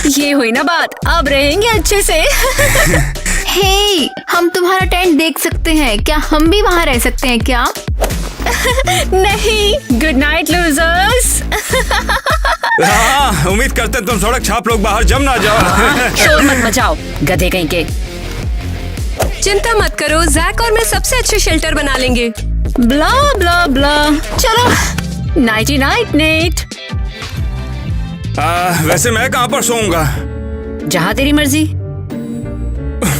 ये हुई ना बात, अब रहेंगे अच्छे से। हे, हम तुम्हारा टेंट देख सकते हैं क्या? हम भी वहाँ रह सकते हैं क्या? नहीं, गुड नाइट लूजर्स। हाँ, उम्मीद करते तुम सड़क छाप लोग बाहर जम ना जाओ। शोर मत मचाओ, गधे कहीं के। चिंता मत करो, जैक और मैं सबसे अच्छे शेल्टर बना लेंगे। ब्ला ब्ला ब्ला। चलो, नाइटी नाइट नेट। वैसे मैं कहाँ पर सोऊंगा? जहाँ तेरी मर्जी।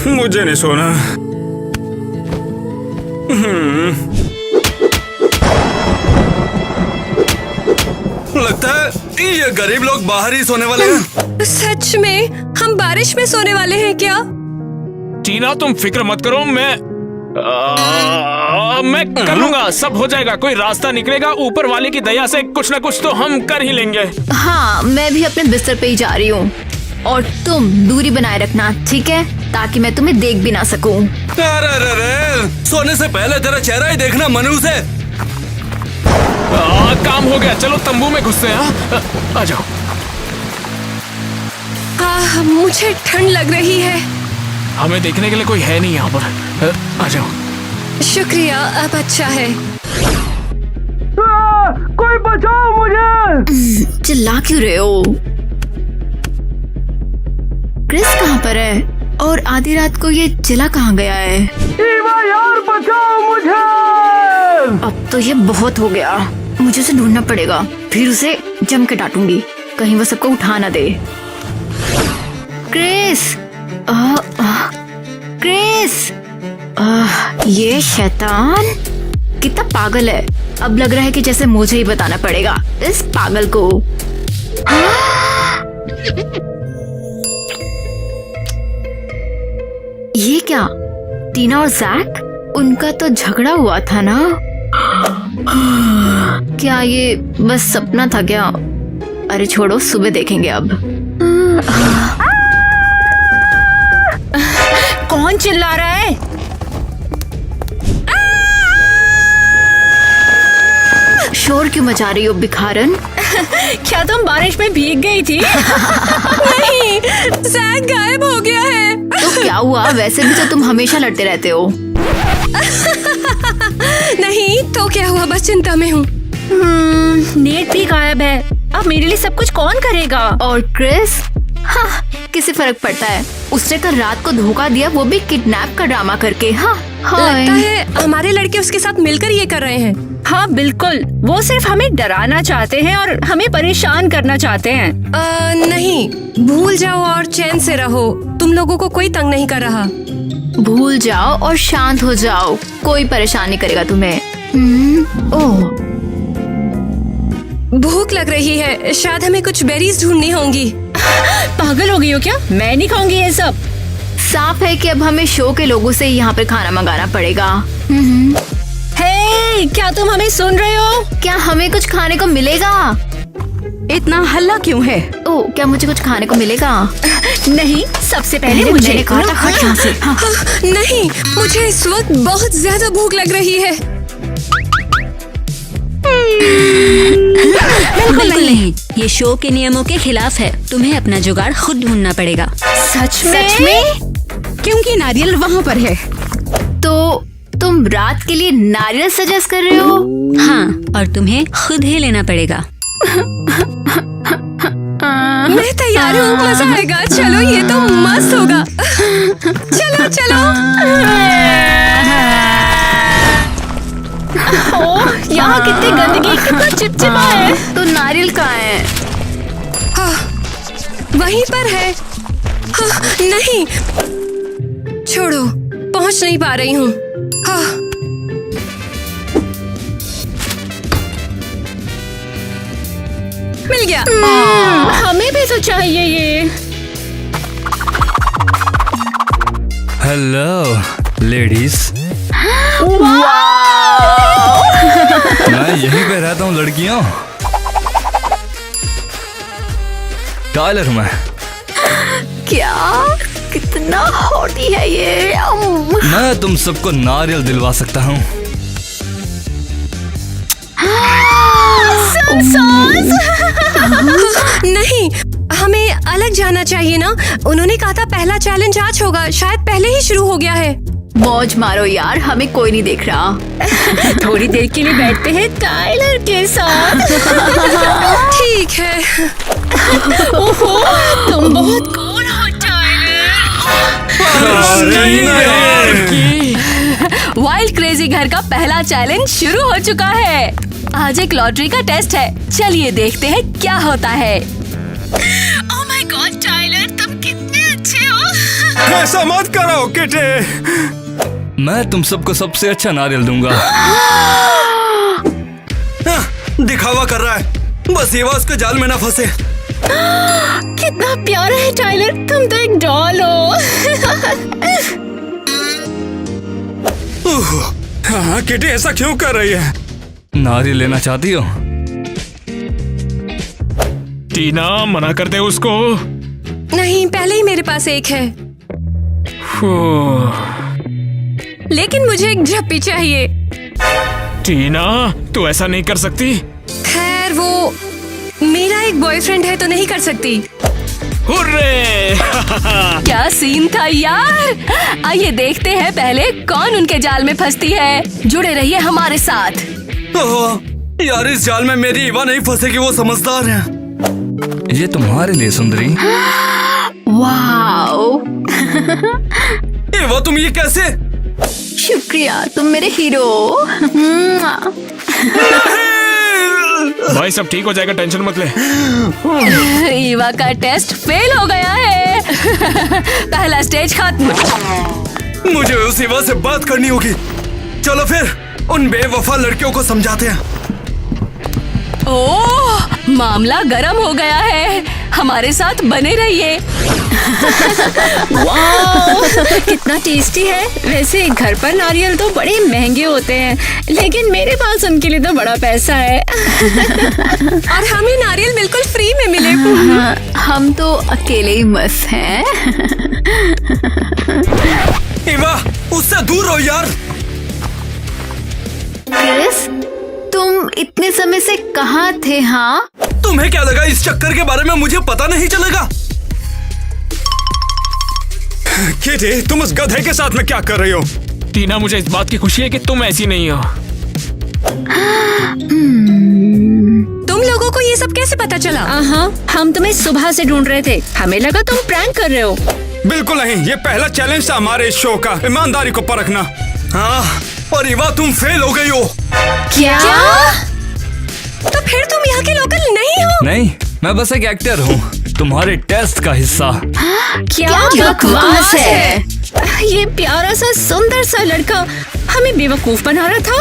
मुझे नहीं सोना। लगता है ये गरीब लोग बाहर ही सोने वाले हैं। सच में हम बारिश में सोने वाले हैं क्या? टीना तुम फिक्र मत करो, मैं कर लूंगा, सब हो जाएगा। कोई रास्ता निकलेगा, ऊपर वाले की दया से कुछ ना कुछ तो हम कर ही लेंगे। हाँ, मैं भी अपने बिस्तर पे ही जा रही हूँ और तुम दूरी बनाए रखना, ठीक है? ताकि मैं तुम्हें देख भी ना सकूं। अरे, सोने से पहले तेरा चेहरा ही देखना मनूस है। काम हो गया, चलो तंबू में घुसते हैं। आ जाओ। मुझे ठंड लग रही है। हमें देखने के लिए कोई है नहीं यहाँ पर। आ जाओ। शुक्रिया, अब अच्छा है। कोई बचाओ मुझे। चिल्ला क्यों रहे हो? क्रिस कहाँ पर है? और आधी रात को ये चिल्ला कहाँ गया है? यार बचाओ मुझे। अब तो ये बहुत हो गया, मुझे उसे ढूंढना पड़ेगा, फिर उसे जम के डांटूंगी, कहीं वो सबको उठा ना दे। क्रिस, क्रिस, ये शैतान कितना पागल है। अब लग रहा है कि जैसे मुझे ही बताना पड़ेगा इस पागल को। ये क्या? टीना और जैक, उनका तो झगड़ा हुआ था ना? क्या ये बस सपना था क्या? अरे छोड़ो, सुबह देखेंगे अब। कौन चिल्ला रहा है? शोर क्यों मचा रही हो भिखारन? क्या तुम बारिश में भीग गई थी? नहीं, जैक गायब हो गया है। तो क्या हुआ? वैसे भी तो तुम हमेशा लड़ते रहते हो। नहीं तो क्या हुआ, बस चिंता में हूँ। नेट भी गायब है, अब मेरे लिए सब कुछ कौन करेगा? और क्रिस? हाँ, किसे फर्क पड़ता है? उसने कल रात को धोखा दिया, वो भी किडनैप का ड्रामा करके। हाँ, लगता है हमारे लड़के उसके साथ मिलकर ये कर रहे हैं। हाँ बिल्कुल, वो सिर्फ हमें डराना चाहते हैं और हमें परेशान करना चाहते हैं। नहीं, भूल जाओ और चैन से रहो, तुम लोगों को कोई तंग नहीं कर रहा। भूल जाओ और शांत हो जाओ, कोई परेशान नहीं करेगा तुम्हें। ओह, भूख लग रही है, शायद हमें कुछ बेरीज ढूंढनी होंगी। पागल हो गई हो क्या? मैं नहीं खाऊंगी ये सब। साफ है कि अब हमें शो के लोगों से यहाँ पे खाना मंगाना पड़ेगा। हे, क्या तुम हमें सुन रहे हो? क्या हमें कुछ खाने को मिलेगा? इतना हल्ला क्यों है? ओह, क्या मुझे कुछ खाने को मिलेगा? नहीं, सबसे पहले मुझे मैंने कहा था हट यहाँ से। हाँ। नहीं, मुझे इस वक्त बहुत ज्यादा भूख लग रही है। बिल्कुल नहीं, ये शो के नियमों के खिलाफ है। तुम्हें अपना जुगाड़ खुद ढूंढना पड़ेगा। सच में? क्योंकि नारियल वहाँ पर है। तो तुम रात के लिए नारियल सजेस्ट कर रहे हो? हाँ, और तुम्हें खुद ही लेना पड़ेगा। मैं तैयार हूँ, मजा आएगा। चलो, ये तो मस्त होगा। चलो चलो। ओह, यहाँ कितनी गंदगी, कितना चिपचिपा है। तो नारियल कहाँ है? हाँ, वहीं पर है। हाँ, नहीं, छोड़ो, पहुँच नहीं पा रही हूँ। हाँ, मिल गया। हमें भी तो चाहिए ये। हेलो लेडीज, मैं यहीं पे रहता हूँ लड़कियों। टाइलर हूँ मैं। क्या? कितना हॉटी है ये। मैं तुम सबको नारियल दिलवा सकता हूँ। नहीं, अलग जाना चाहिए ना। उन्होंने कहा था पहला चैलेंज आज होगा, शायद पहले ही शुरू हो गया है। मौज मारो यार, हमें कोई नहीं देख रहा। थोड़ी देर के लिए बैठते हैं टाइलर के साथ। ठीक है। ओहो, तुम बहुत कूल हो टाइलर। वाइल्ड क्रेजी घर का पहला चैलेंज शुरू हो चुका है। आज एक लॉटरी का टेस्ट है, चलिए देखते हैं क्या होता है। ओह माय गॉड टाइलर, तुम कितने अच्छे हो। ऐसा मत करो किटे। मैं तुम सबको सबसे अच्छा नारियल दूंगा। दिखावा कर रहा है, बस ये उसके जाल में ना फंसे। कितना प्यारा है टाइलर, तुम तो एक डॉल हो। हाँ किटी, ऐसा क्यों कर रही है? नारियल लेना चाहती हो? टीना मना कर दे उसको। नहीं, पहले ही मेरे पास एक है, लेकिन मुझे एक झप्पी चाहिए। टीना तू ऐसा नहीं कर सकती। खैर वो मेरा एक बॉयफ्रेंड है तो नहीं कर सकती। हुर्रे! क्या सीन था यार। आइए देखते हैं पहले कौन उनके जाल में फंसती है। जुड़े रहिए हमारे साथ। ओह, यार इस जाल में मेरी ईवा नहीं फंसेगी, वो समझदार है। ये तुम्हारे लिए सुंदरी। वाओ, ईवा तुम ये कैसे? शुक्रिया, तुम मेरे हीरो। भाई सब ठीक हो जाएगा, टेंशन मत ले। ईवा का टेस्ट फेल हो गया है। पहला स्टेज खत्म। मुझे उस ईवा से बात करनी होगी। चलो फिर उन बेवफा लड़कियों को समझाते हैं। ओह, मामला गर्म हो गया है। हमारे साथ बने रहिए। वाह, कितना टेस्टी है। वैसे घर पर नारियल तो बड़े महंगे होते हैं, लेकिन मेरे पास उनके लिए तो बड़ा पैसा है। और हमें नारियल बिल्कुल फ्री में मिले। हम तो अकेले ही मस्त हैं। ईवा उससे दूर रहो यार। क्रिस, तुम इतने समय से कहाँ थे? हाँ, तुम्हें क्या लगा इस चक्कर के बारे में मुझे पता नहीं चलेगा? किटी, तुम उस गधे के साथ में क्या कर रही हो? टीना मुझे इस बात की खुशी है कि तुम ऐसी नहीं हो। तुम लोगों को ये सब कैसे पता चला? हाँ, हम तुम्हें सुबह से ढूंढ रहे थे, हमें लगा तुम प्रैंक कर रहे हो। बिल्कुल नहीं, ये पहला चैलेंज था हमारे इस शो का, ईमानदारी को परखना। हाँ, और ईवा तुम फेल हो गई हो। क्या? तो फिर तुम यहाँ के लोकल नहीं हो? नहीं, मैं बस एक एक्टर हूँ, तुम्हारे टेस्ट का हिस्सा। क्या बकवास है। ये प्यारा सा सुंदर सा लड़का हमें बेवकूफ बना रहा था।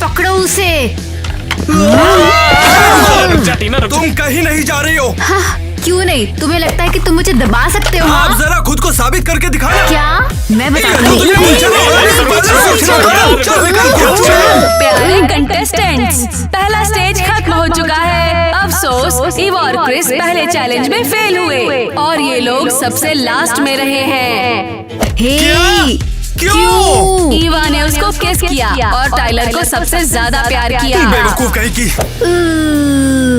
पकड़ो उसे। रुक जा टीना, रुक जा। तुम कहीं नहीं जा रही हो। हाँ, क्यों नहीं? तुम्हें लगता है कि तुम मुझे दबा सकते हो? आप जरा खुद को साबित करके दिखाना। क्या? मैं बताती प्यारे कंटेस्टेंट्स, पहला स्टेज खत्म हो चुका है। अफसोस, ईवा और क्रिस पहले चैलेंज में फेल हुए और ये लोग सबसे लास्ट में रहे हैं। क्यों? ईवा ने उसको किस किया और टाइलर को सबसे ज्यादा प्यार किया। बेवकूफ कहीं की।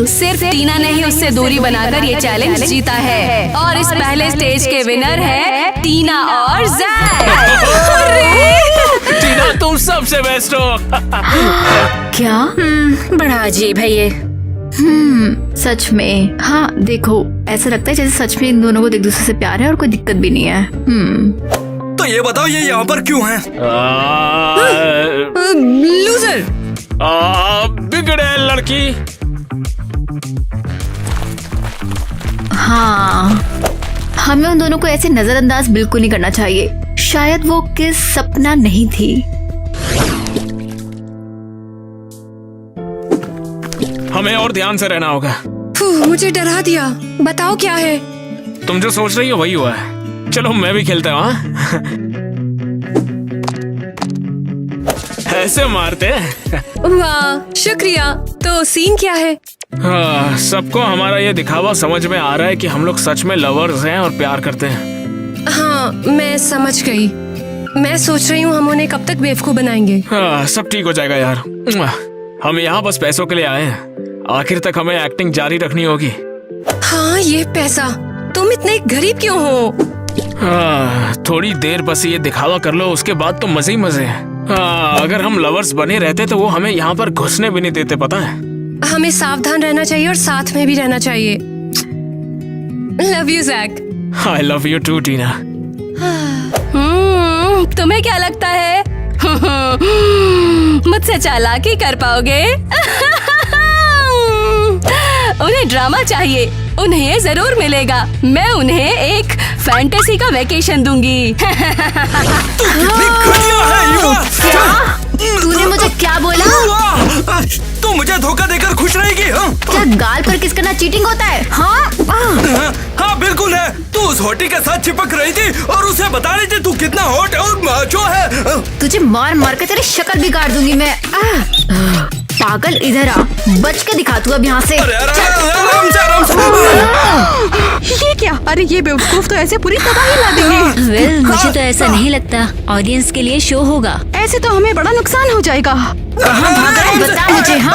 सिर्फ टीना ने ही उससे दूरी बनाकर ये चैलेंज जीता है और इस पहले स्टेज के विनर है टीना और जैक। टीना तुम सबसे बेस्ट हो। क्या? बड़ा अजीब है ये। सच में। हाँ देखो, ऐसा लगता है जैसे सच में इन दोनों को एक दूसरे से प्यार है और कोई दिक्कत भी नहीं है। तो ये बताओ ये यहाँ पर क्यों है? लूजर। बिगड़े लड़की। हाँ, हमें उन दोनों को ऐसे नजरअंदाज बिल्कुल नहीं करना चाहिए। शायद वो किस सपना नहीं थी। हमें और ध्यान से रहना होगा। मुझे डरा दिया। बताओ क्या है? तुम जो सोच रही हो वही हुआ है। चलो मैं भी खेलता हूँ। हाँ? ऐसे मारते हैं। वाह, शुक्रिया। तो सीन क्या है? हाँ, सबको हमारा ये दिखावा समझ में आ रहा है कि हम लोग सच में लवर्स हैं और प्यार करते हैं। हाँ, मैं समझ गई। मैं सोच रही हूँ हम उन्हें कब तक बेवकूफ बनाएंगे। हाँ, सब ठीक हो जाएगा यार। हम यहाँ बस पैसों के लिए आए हैं। आखिर तक हमें एक्टिंग जारी रखनी होगी। हाँ, ये पैसा। तुम इतने गरीब क्यों हो? थोड़ी देर बस ये दिखावा कर लो, उसके बाद तो मजे ही मजे हैं। अगर हम लवर्स बने रहते तो वो हमें यहाँ पर घुसने भी नहीं देते, पता है। हमें सावधान रहना चाहिए और साथ में भी रहना चाहिए। Love you Jack. I love you too Tina. तुम्हें क्या लगता है मुझसे चालाकी कर पाओगे? उन्हें ड्रामा चाहिए, उन्हें जरूर मिलेगा। मैं उन्हें एक फैंटेसी का वेकेशन दूंगी। कितनी घटिया है युवा। तूने मुझे क्या बोला? तू मुझे धोखा देकर खुश रहेगी? हाँ? क्या गाल पर किस करना चीटिंग होता है? हाँ हाँ बिल्कुल है। तू उस हॉटी के साथ चिपक रही थी और उसे बता रही थी तू कितना हॉट और माचो है। तुझे मार मार के तेरी शक्ल बिगाड़ दूंगी मैं। पागल, इधर आ, बच के दिखा तू अब यहाँ से। आराम से। ये क्या? अरे ये बेवकूफ तो ऐसे पूरी तबाही ला देंगे। वेल, मुझे तो ऐसा नहीं लगता। ऑडियंस के लिए शो होगा। ऐसे तो हमें बड़ा नुकसान हो जाएगा। कहाँ भाग रहा है बता मुझे। हाँ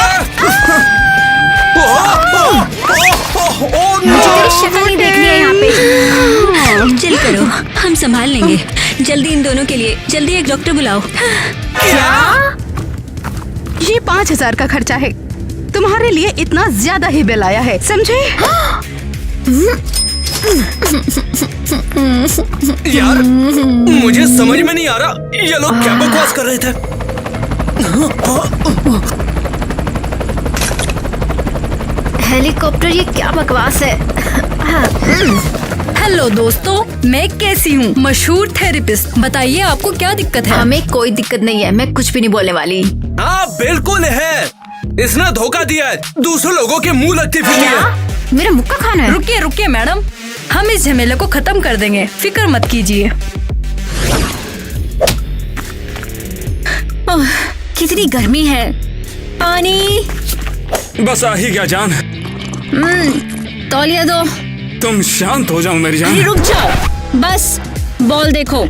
मुझे तेरी शक्ल नहीं देखनी है यहाँ पे। चिल करो, हम संभाल लेंगे। जल्दी इन दोनों के लिए जल्दी एक डॉक्टर बुलाओ। क्या? ये 5000 का खर्चा है। तुम्हारे लिए इतना ज्यादा ही बिल आया है, समझे? यार मुझे समझ में नहीं आ रहा ये लोग क्या बकवास कर रहे थे। हेलीकॉप्टर, ये क्या बकवास है? हेलो दोस्तों, मैं कैसी हूँ? मशहूर थेरेपिस्ट। बताइए आपको क्या दिक्कत है? हमें कोई दिक्कत नहीं है, मैं कुछ भी नहीं बोलने वाली। हाँ बिल्कुल है। इसने धोखा दिया है, दूसरे लोगों के मुंह लगती फिरती है। मेरा मुक्का खाना है। रुकिए रुकिए मैडम, हम इस झमेले को खत्म कर देंगे, फिक्र मत कीजिए। कितनी गर्मी है। पानी। बस आ ही गया जान। तौलिया दो। तुम शांत हो जाओ मेरी जान। अरे रुक जाओ, बस बॉल देखो।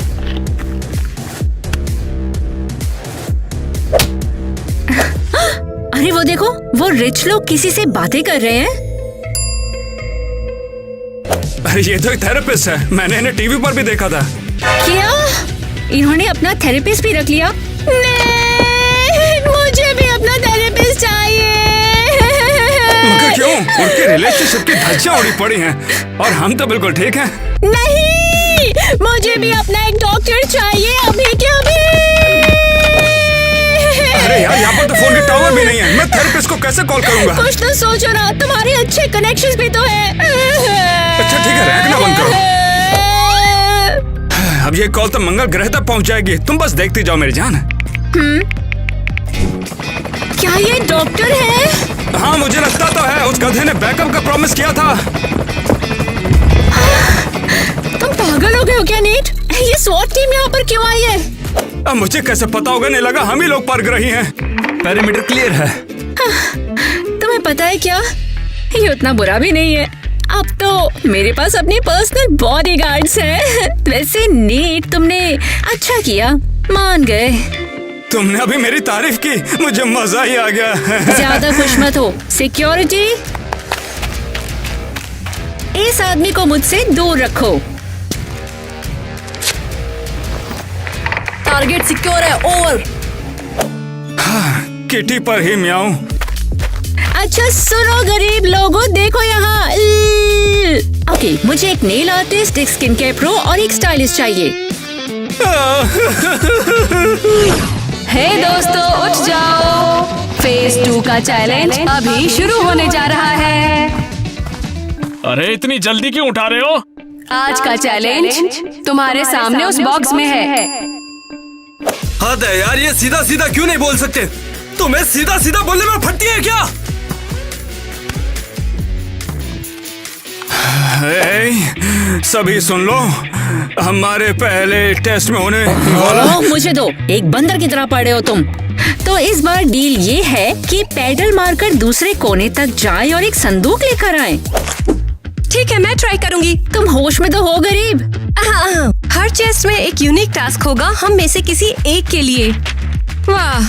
अरे वो देखो, वो रिच लोग किसी से बातें कर रहे हैं। अरे ये तो एक थेरेपिस्ट है, मैंने इन्हें टीवी पर भी देखा था। क्या इन्होंने अपना थेरेपिस्ट भी रख लिया? नहीं, मुझे भी अपना थेरेपिस्ट चाहिए। मगर क्यों? उनके रिलेशनशिप की धज्जियां उड़ी पड़ी हैं और हम तो बिल्कुल ठीक हैं। नहीं, मुझे भी अपना एक डॉक्टर चाहिए अभी के अभी। अरे यार, यहाँ पर तो फोन के टावर भी नहीं है, मैं थेरेपिस्ट को कैसे कॉल करूंगा? कुछ तो सोचो ना, तुम्हारे अच्छे कनेक्शंस भी तो है। अच्छा ठीक है, रैंक ना बंद करो। अब ये कॉल तो मंगल ग्रह तक पहुंच जाएगी, तुम बस देखती जाओ मेरी जान। क्या ये डॉक्टर है? हाँ मुझे लगता तो है, उस गधे ने बैकअप का प्रॉमिस किया था। तुम पागल हो गए हो क्या नीट? ये स्वॉट टीम यहाँ पर क्यों आई है? अब मुझे कैसे पता होगा? नहीं लगा हम ही लोग परख रही हैं। पेरीमीटर क्लियर है। तुम्हें पता है क्या, ये उतना बुरा भी नहीं है। अब तो मेरे पास अपनी पर्सनल बॉडीगार्ड्स हैं। वैसे नीट, तुमने अच्छा किया, मान गए। तुमने अभी मेरी तारीफ की, मुझे मजा ही आ गया। ज्यादा खुश मत हो। सिक्योरिटी, इस आदमी को मुझसे दूर रखो। टारगेट सिक्योर है, ओवर। किटी पर ही म्याऊं। अच्छा सुनो गरीब लोगों, देखो यहाँ। ओके, मुझे एक नेल आर्टिस्ट, एक स्किन केयर प्रो और एक स्टाइलिस्ट चाहिए। हे दोस्तों, उठ जाओ। फेज 2 का चैलेंज अभी शुरू होने जा रहा है। अरे इतनी जल्दी क्यों उठा रहे हो? आज का चैलेंज तुम्हारे सामने उस बॉक्स में है। हद है यार, ये सीधा सीधा क्यों नहीं बोल सकते? तुम्हें सीधा सीधा बोलने में फटती है क्या? सभी सुन लो, हमारे पहले टेस्ट में होने वाला। मुझे दो, एक बंदर की तरह पड़े हो तुम। तो इस बार डील ये है कि पैडल मारकर दूसरे कोने तक जाए और एक संदूक लेकर आए। ठीक है, मैं ट्राई करूंगी। तुम होश में तो हो गरीब। हाँ, हर चेस्ट में एक यूनिक टास्क होगा, हम में से किसी एक के लिए। वाह,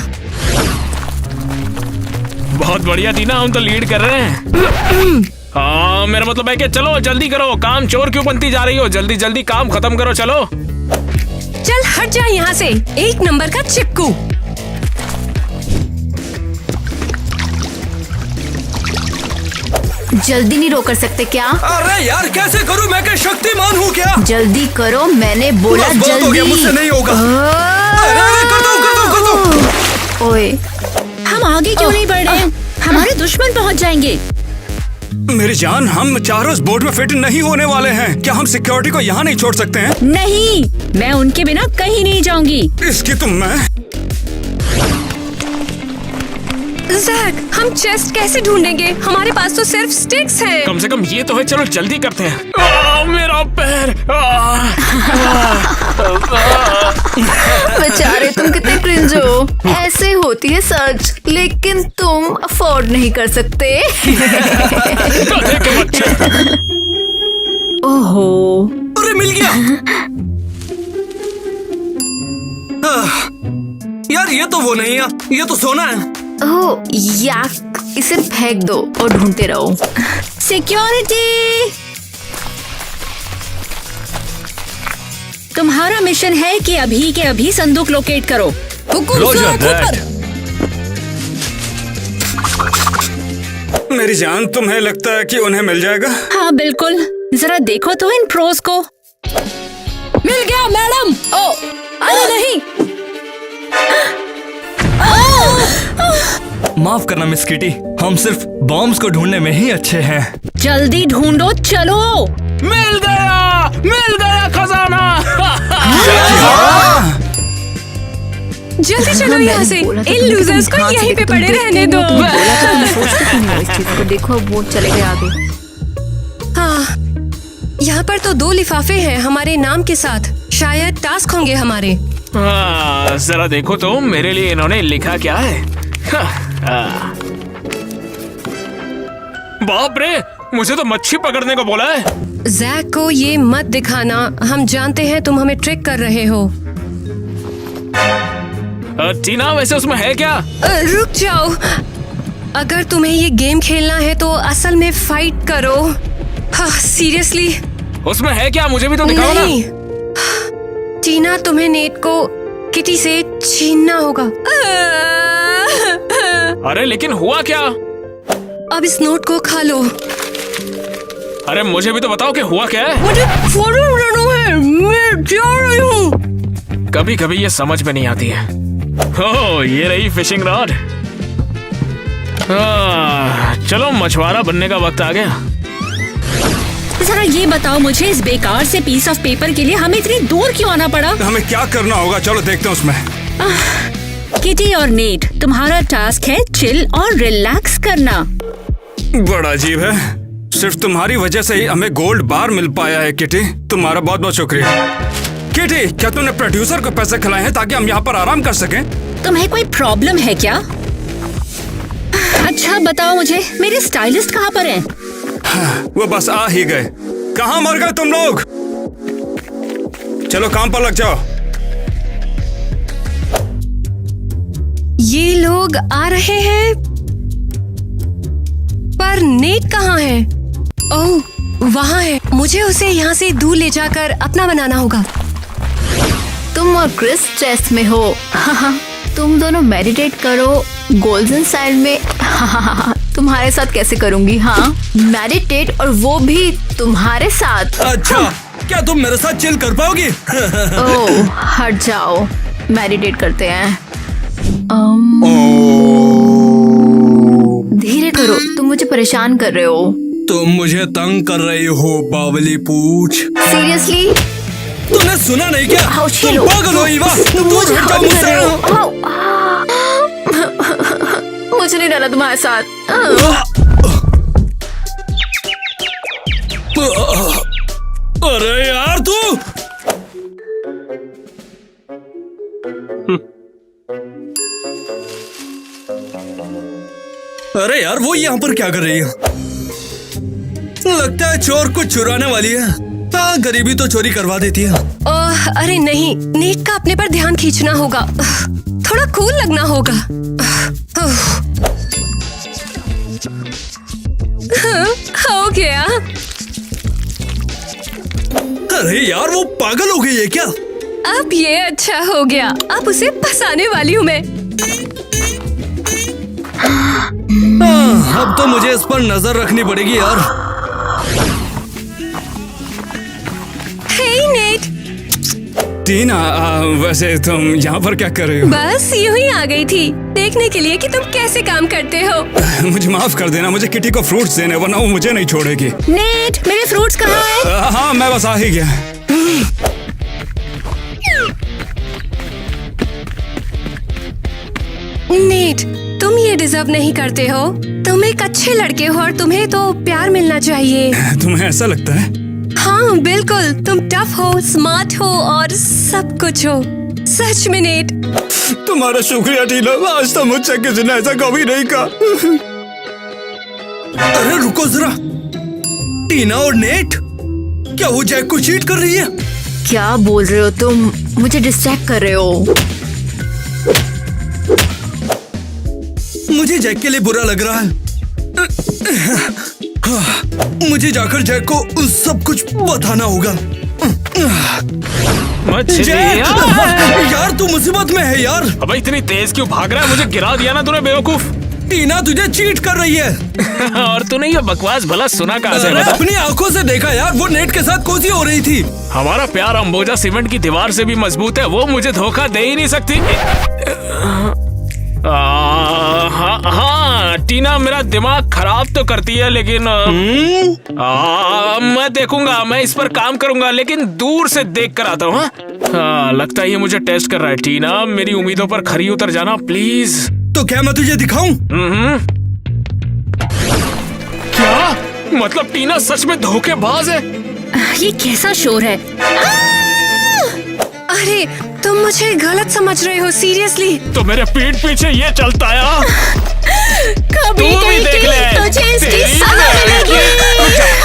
बहुत बढ़िया टीना, हम तो लीड कर रहे हैं। हाँ मेरा मतलब है कि चलो जल्दी करो, काम चोर क्यों बनती जा रही हो? जल्दी जल्दी काम खत्म करो, चलो। चल हट जा यहाँ से, 1 नंबर का चिपकू। जल्दी नहीं रोक कर सकते क्या? अरे यार कैसे करूं, मैं क्या शक्तिमान हूँ क्या? जल्दी करो, मैंने बोला बस बहुत हो गया, मुझसे जल्दी। नहीं होगा। अरे कर दो। ओए, हम आगे क्यों नहीं बढ़ रहे? हमारे दुश्मन पहुंच जाएंगे। मेरी जान, हम चारों इस बोट में फिट नहीं होने वाले हैं। क्या हम सिक्योरिटी को यहाँ नहीं छोड़ सकते हैं? नहीं, मैं उनके बिना कहीं नहीं जाऊंगी। इसकी तुम मैं जैक, हम चेस्ट कैसे ढूंढेंगे? हमारे पास तो सिर्फ स्टिक्स हैं। कम से कम ये तो है, चलो जल्दी करते हैं। मेरा पैर। बेचारे तुम कितने क्रिंज हो। ऐसे होती है सच, लेकिन तुम अफोर्ड नहीं कर सकते। गधे के बच्चे। ओहो, अरे मिल गया। यार ये तो वो नहीं है, ये तो सोना है। ओह याक, इसे फेंक दो और ढूंढते रहो। सिक्योरिटी, तुम्हारा मिशन है कि अभी के अभी संदूक लोकेट करो। Roger that. मेरी जान, तुम्हें लगता है कि उन्हें मिल जाएगा? हाँ बिल्कुल, जरा देखो तो इन प्रोस को। मिल गया मैडम। ओ, अरे नहीं। माफ करना मिस किटी, हम सिर्फ बॉम्ब्स को ढूंढने में ही अच्छे हैं। जल्दी ढूंढो, चलो। मिल गया खजाना। जल्दी चलो यहाँ से, इन लूजर्स को यहीं पे पड़े रहने दो। देखो वो चले गए आगे। हाँ, यहाँ पर तो 2 लिफाफे हैं हमारे नाम के साथ। शायद टास्क होंगे हमारे। हाँ, जरा देखो तो मेरे लिए इन्होंने लिखा क्या है। बाप रे, मुझे तो मच्छी पकड़ने को बोला है। जैक को ये मत दिखाना, हम जानते हैं तुम हमें ट्रिक कर रहे हो। टीना, वैसे उसमें है क्या? रुक जाओ, अगर तुम्हें ये गेम खेलना है तो असल में फाइट करो। हाँ, सीरियसली। उसमें है क्या? मुझे भी तो दिखाओ ना। नहीं, टीना, तुम्हें नेट को किटी से छीनना होगा। अरे लेकिन हुआ क्या? अब इस नोट को खा लो। अरे मुझे भी तो बताओ कि हुआ क्या है। मुझे फौरन जाना है, मैं जा रही हूँ। कभी कभी ये समझ में नहीं आती है। ओह, ये रही फिशिंग रॉड। चलो मछुआरा बनने का वक्त आ गया। जरा ये बताओ मुझे, इस बेकार से पीस ऑफ पेपर के लिए हमें इतनी दूर क्यों आना पड़ा? हमें क्या करना होगा, चलो देखते हैं उसमें। किटी और नेट, तुम्हारा टास्क है चिल और रिलैक्स करना। बड़ा अजीब है, सिर्फ तुम्हारी वजह से ही हमें गोल्ड बार मिल पाया है किटी। तुम्हारा बहुत बहुत शुक्रिया। किटी, क्या तुमने प्रोड्यूसर को पैसे खिलाए हैं ताकि हम यहाँ पर आराम कर सकें? तुम्हें कोई प्रॉब्लम है क्या? अच्छा बताओ मुझे, मेरे स्टाइलिस्ट कहाँ पर हैं? वो बस आ ही गए। कहाँ मर गए तुम लोग? चलो काम पर लग जाओ। ये लोग आ रहे हैं, पर नेट कहाँ है? ओह, वहाँ है। मुझे उसे यहाँ से दूर ले जाकर अपना बनाना होगा। तुम और क्रिस स्ट्रेस में हो। तुम दोनों मेडिटेट करो गोल्डन स्टाइल में। तुम्हारे साथ कैसे करूंगी? हाँ, मेडिटेट, और वो भी तुम्हारे साथ। अच्छा, क्या तुम मेरे साथ चिल कर पाओगी? ओह, हट जाओ, मेडिटेट करते हैं। धीरे करो, तुम मुझे परेशान कर रहे हो। तुम मुझे तंग कर रही हो बावली पूछ। सीरियसली? तुमने सुना नहीं क्या? तुम पागल हो ईवा, तुम दूर हट जाओ मुझसे। मुझे नहीं डाला तुम्हारे साथ। अरे यार तू। अरे यार, वो यहाँ पर क्या कर रही है? लगता है चोर कुछ चुराने वाली है। हाँ, गरीबी तो चोरी करवा देती है। अरे नहीं, नेट का अपने पर ध्यान खींचना होगा, थोड़ा कूल लगना होगा। हो गया। अरे यार वो पागल हो गई है क्या? अब ये अच्छा हो गया, अब उसे फंसाने वाली हूँ मैं। अब तो मुझे इस पर नजर रखनी पड़ेगी यार। हे नेट, टीना, वैसे तुम यहाँ पर क्या कर रही हो? बस यूं ही आ गई थी देखने के लिए कि तुम कैसे काम करते हो। मुझे माफ कर देना, मुझे किटी को फ्रूट्स देने, वरना वो मुझे नहीं छोड़ेगी। नेट, मेरे फ्रूट्स कहाँ हैं? हाँ, मैं बस आ ही गया। नेट, तुम ये डिजर्व नहीं करते हो। तुम एक अच्छे लड़के हो और तुम्हें तो प्यार मिलना चाहिए। तुम्हें ऐसा लगता है? हाँ बिल्कुल, तुम टफ हो, स्मार्ट हो और सब कुछ हो। सच में नेट। तुम्हारा शुक्रिया टीना, आज तक मुझसे किसी ने ऐसा कभी नहीं कहा। अरे रुको जरा, टीना और नेट, क्या वो जैक को चीट कर रही है? क्या बोल रहे हो तुम? मुझे डिस्ट्रैक्ट कर रहे हो। मुझे जैक के लिए बुरा लग रहा है। मुझे जाकर जैक को सब कुछ बताना होगा। मछली जैक, यार तू मुसीबत में है यार। अबे इतनी तेज क्यों भाग रहा है? मुझे गिरा दिया ना तूने बेवकूफ। टीना तुझे चीट कर रही है। और तूने ये बकवास भला सुना कहाँ से? अरे बता। अपनी आंखों से देखा यार, वो नेट के साथ कोसी हो रही थी। हमारा प्यार अंबोजा सीमेंट की दीवार से भी मजबूत है, वो मुझे धोखा दे ही नहीं सकती। हाँ, टीना मेरा दिमाग खराब तो करती है, लेकिन मैं देखूंगा, मैं इस पर काम करूंगा, लेकिन दूर से देख कर आता हूँ। हाँ, लगता है ये मुझे टेस्ट कर रहा है। टीना, मेरी उम्मीदों पर खरी उतर जाना प्लीज। तो क्या मैं तुझे दिखाऊं? क्या मतलब? टीना सच में धोखेबाज है? ये कैसा शोर है? अरे तुम मुझे गलत समझ रहे हो, सीरियसली। तो मेरे पीठ पीछे ये चलता है। कभी तू भी नहीं देख ले। तुझे इसकी तेरी सजा मिलेगी।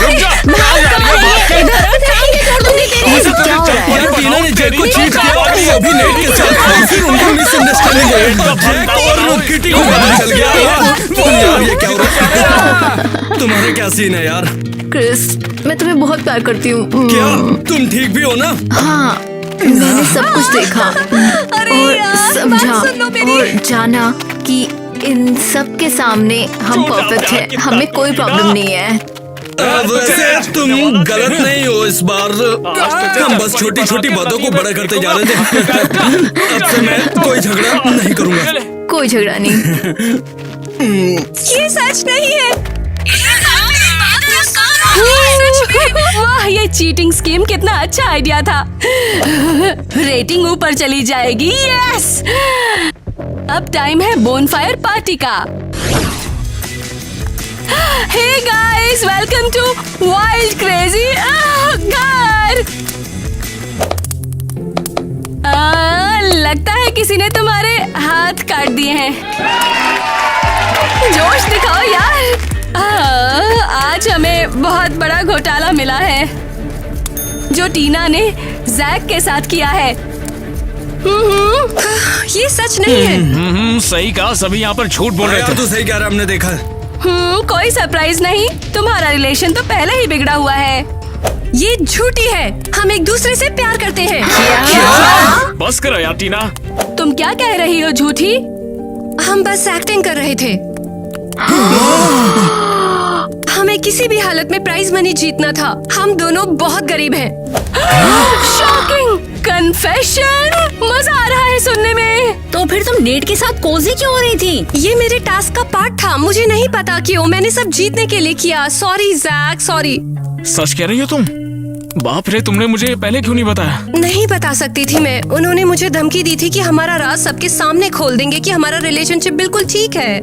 रुक जा। कहाँ जा रही है? भाग के। इधर आ, देखेंगे छोड़ दूंगी तेरी। मुझे तो क्या हो रहा है? यार टीना ने जैक को चीट किया और तेरी- वो अभी नेट के साथ था। फिर उनको मिसअंडरस्टैंडिंग हो गई। जैक और किटी को पता चल गया। यार ये क्या हो रहा है? तुम्हारा क्या सीन है यार? क्रिस, मैं तुम्हें बहुत प्यार करती हूँ। क्या तुम ठीक भी हो ना? हाँ, मैंने सब कुछ देखा और यार, समझा बात सुन लो मेरी। और जाना कि इन सब के सामने हम छोटा परफेक्ट प्यार हैं, कितना हमें कोई तोड़ेगा। प्रॉब्लम नहीं है। वैसे तुम गलत नहीं हो इस बार। हम बस छोटी छोटी बातों को बड़ा करते जा रहे थे। अब से मैं कोई झगड़ा नहीं करूंगा। कोई झगड़ा नहीं। ये सच नहीं है। वाह, ये चीटिंग स्कीम कितना अच्छा आइडिया था। रेटिंग ऊपर चली जाएगी। यस, अब टाइम है बोनफायर पार्टी का। Hey guys, welcome to wild crazy घर। लगता है किसी ने तुम्हारे हाथ काट दिए हैं। जोश दिखाओ यार। आज हमें बहुत बड़ा घोटाला मिला है जो टीना ने जैक के साथ किया है। ये सच नहीं है। सही कहा, सभी यहाँ पर झूठ बोल रहे यार थे। तो सही कह रहा, हमने देखा है। कोई सरप्राइज नहीं, तुम्हारा रिलेशन तो पहले ही बिगड़ा हुआ है। ये झूठी है, हम एक दूसरे से प्यार करते हैं। बस करो यार टीना। तुम क्या कह रही हो झूठी? हम बस एक्टिंग कर रहे थे। हमें किसी भी हालत में प्राइज मनी जीतना था। हम दोनों बहुत गरीब हैं। शॉकिंग कन्फेशन, मजा आ रहा है सुनने में। तो फिर तुम नेट के साथ कोजी क्यों हो रही थी? ये मेरे टास्क का पार्ट था, मुझे नहीं पता क्यों। मैंने सब जीतने के लिए किया। Sorry Jack, sorry. सच कह रही हो तुम? बाप रे, तुमने मुझे पहले क्यों नहीं बताया? नहीं बता सकती थी मैं। उन्होंने मुझे धमकी दी थी कि हमारा राज सबके सामने खोल देंगे कि हमारा रिलेशनशिप बिल्कुल ठीक है।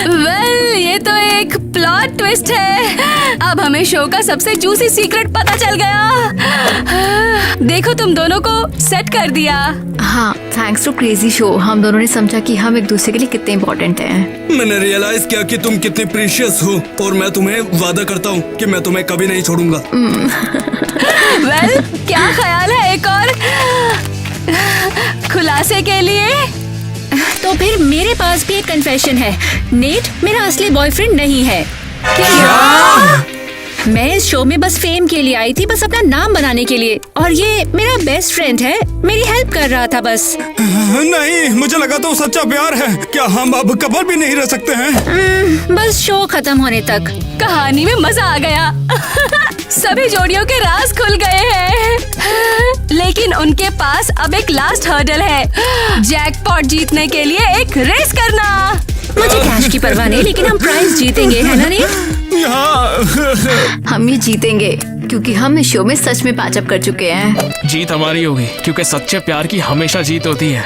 वेल, ये तो एक प्लॉट ट्विस्ट है। अब हमें शो का सबसे जूसी सीक्रेट पता चल गया। देखो, तुम दोनों को सेट कर दिया। हाँ, थैंक्स टू क्रेजी शो हम दोनों ने समझा कि हम एक दूसरे के लिए कितने इम्पोर्टेंट हैं। मैंने रियलाइज किया कि तुम कितनी प्रीशियस हो और मैं तुम्हें वादा करता हूँ कि मैं तुम्हें कभी नहीं छोड़ूंगा। वेल, क्या ख्याल है एक और खुलासे के लिए? तो फिर मेरे पास भी एक कन्फेशन है। नेट मेरा असली बॉयफ्रेंड नहीं है। मैं इस शो में बस फेम के लिए आई थी, बस अपना नाम बनाने के लिए, और ये मेरा बेस्ट फ्रेंड है, मेरी हेल्प कर रहा था बस। नहीं, मुझे लगा तो सच्चा प्यार है। क्या हम अब कपल भी नहीं रह सकते हैं? बस शो खत्म होने तक। कहानी में मजा आ गया। सभी जोड़ियों के राज खुल गए हैं, लेकिन उनके पास अब एक लास्ट हर्डल है, जैकपॉट जीतने के लिए एक रेस करना। मुझे कैश की परवाह नहीं, लेकिन हम प्राइज जीतेंगे, है ना? नहीं, हम ही जीतेंगे क्योंकि हम इस शो में सच में पैचअप कर चुके हैं। जीत हमारी होगी क्योंकि सच्चे प्यार की हमेशा जीत होती है।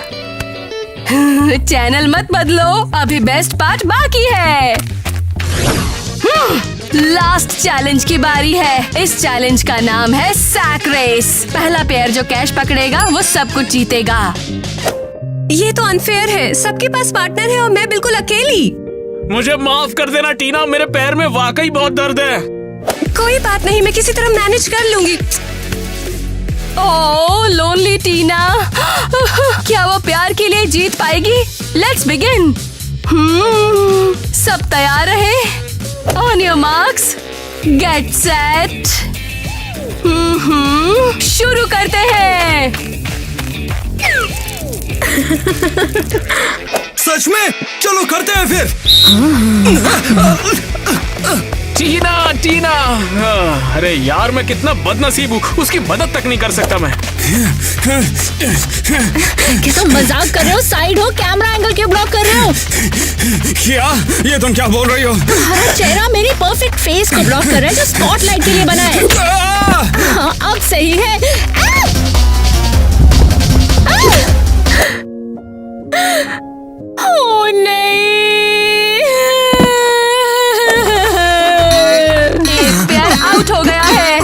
चैनल मत बदलो, अभी बेस्ट पार्ट बाकी है। लास्ट चैलेंज की बारी है। इस चैलेंज का नाम है सैक रेस। पहला पेयर जो कैश पकड़ेगा वो सब कुछ जीतेगा। ये तो अनफेयर है, सबके पास पार्टनर है और मैं बिल्कुल अकेली। मुझे माफ कर देना टीना, मेरे पैर में वाकई बहुत दर्द है। कोई बात नहीं, मैं किसी तरह मैनेज कर लूंगी। ओह लोनली टीना, क्या वो प्यार के लिए जीत पाएगी? Let's begin. सब तैयार रहे? On your marks, get set. शुरू करते हैं। सच में? चलो करते हैं फिर। टीना टीना, अरे यार मैं कितना बदनसीब हूँ, उसकी मदद तक नहीं कर सकता मैं। क्या तुम मजाक कर रहे हो? साइड हो, कैमरा एंगल क्यों ब्लॉक कर रहे हो? क्या? ये तुम क्या बोल रही हो? तुम्हारा चेहरा मेरी परफेक्ट फेस को ब्लॉक कर रहा है जो स्पॉटलाइट के लिए बना है। हाँ, अब सही है। ओह नहीं, एक पेयर आउट हो गया है।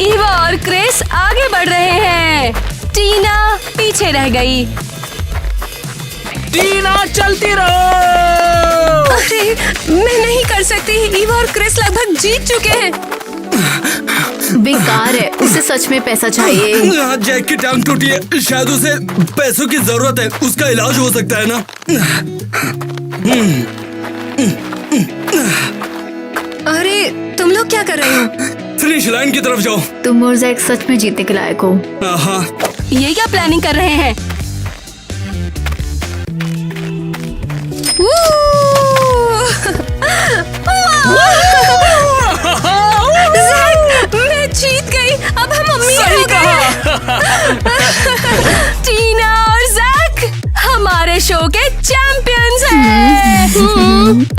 ईवा और क्रिस आगे बढ़ रहे हैं, टीना पीछे रह गई। टीना चलती रहो। अरे मैं नहीं कर सकती, ईवा और क्रिस लगभग जीत चुके हैं। बेकार है, उसे सच में पैसा चाहिए। हाँ, जैक की टांग टूटी है, शायद उसे पैसों की जरूरत है, उसका इलाज हो सकता है ना। अरे तुम लोग क्या कर रहे हो? फिनिश लाइन की तरफ जाओ। तुम और जैक सच में जीतने के लायक हो। हाँ, ये क्या प्लानिंग कर रहे हैं? ज़ैक, मैं जीत गई, अब हम मम्मी हो गए। टीना और जैक हमारे शो के चैंपियंस हैं।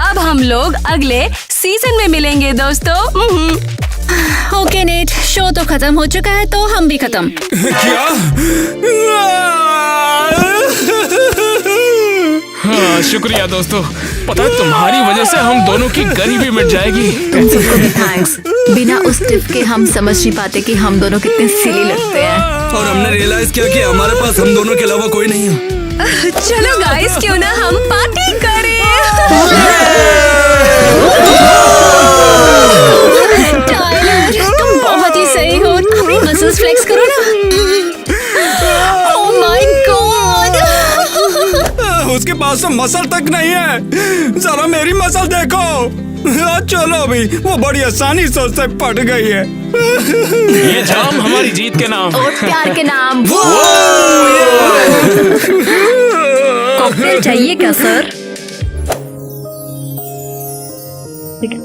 अब हम लोग अगले सीजन में मिलेंगे दोस्तों। ओके नेट, शो तो खत्म हो चुका है, तो हम भी खत्म। क्या? हाँ, शुक्रिया दोस्तों, पता है तुम्हारी वजह से हम दोनों की गरीबी मिट जाएगी। तुम सबको भी थैंक्स। बिना उस टिप के हम समझ नहीं पाते कि हम दोनों कितने सिली लगते हैं। और हमने रियलाइज किया कि हमारे पास हम दोनों के अलावा कोई नहीं है। चलो गाइस, क्यों ना हम पार्टी करें। टाइलर, तुम बहुत ही सही हो, अपनी मसल्स फ्लेक्स करो ना। ओह माय गॉड, उसके पास तो मसल तक नहीं है, जरा मेरी मसल देखो। चलो अभी, वो बड़ी आसानी से उससे पट गई है। ये जाम हमारी जीत के नाम। और प्यार के नाम। कॉकटेल चाहिए क्या सर?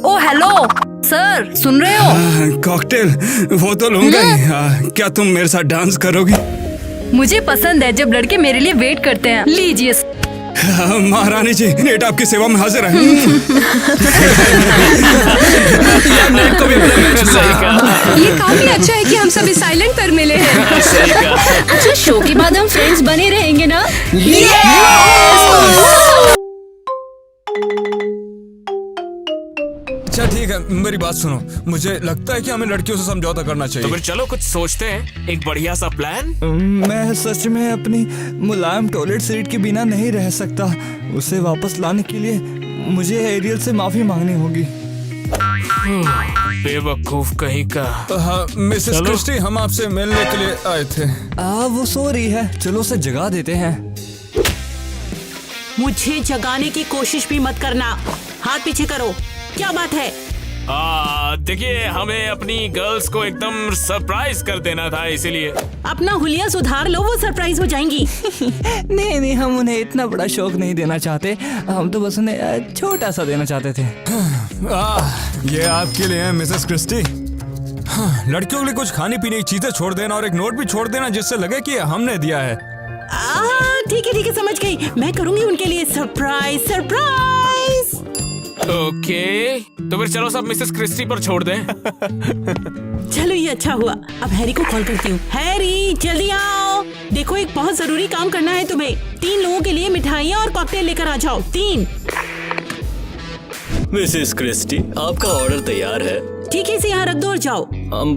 ओ हेलो सर, सुन रहे हो? कॉकटेल वो तो लूंगा ही। क्या तुम मेरे साथ डांस करोगी? मुझे पसंद है जब लड़के मेरे लिए वेट करते हैं। लीजिए। महारानी जी, नेट आपकी सेवा में हाजिर है। ये काफी अच्छा है कि हम सभी साइलेंट पर मिले हैं। अच्छा शो के बाद हम फ्रेंड्स बने रहेंगे ना? अच्छा ठीक है, मेरी बात सुनो, मुझे लगता है कि हमें लड़कियों से समझौता करना तो चाहिए। फिर चलो कुछ सोचते हैं, एक बढ़िया सा प्लान। मैं सच में अपनी मुलायम टॉयलेट सीट के बिना नहीं रह सकता। उसे वापस लाने के लिए मुझे एरियल से माफी मांगनी होगी। बेवकूफ कहीं का। हाँ मिसेस चलो। क्रिस्टी, हम आपसे मिलने के लिए आए थे। वो सो रही है, चलो उसे जगा देते हैं। मुझे जगाने की कोशिश भी मत करना। हाथ पीछे करो। क्या बात है? देखिए, हमें अपनी गर्ल्स को एकदम सरप्राइज कर देना था, इसीलिए। अपना हुलिया सुधार लो, वो सरप्राइज हो जाएंगी। नहीं, हम उन्हें इतना बड़ा शौक नहीं देना चाहते। हम तो बस उन्हें छोटा सा देना चाहते थे। ये आपके लिए है मिसेस क्रिस्टी। लड़कियों के लिए कुछ खाने पीने की चीजें छोड़ देना और एक नोट भी छोड़ देना जिससे लगे कि हमने दिया है। ठीक है, समझ गई। मैं करूंगी उनके लिए सरप्राइज। ओके, तो फिर चलो सब मिसेस क्रिस्टी पर छोड़ दें। चलो, ये अच्छा हुआ। अब हैरी को कॉल करती हूँ। हैरी, जल्दी आओ। देखो, एक बहुत जरूरी काम करना है तुम्हें। 3 लोगों के लिए मिठाइयाँ और कॉकटेल लेकर आ जाओ। 3। मिसेस क्रिस्टी, आपका ऑर्डर तैयार है। ठीक है, इसे यहाँ रख दो और जाओ।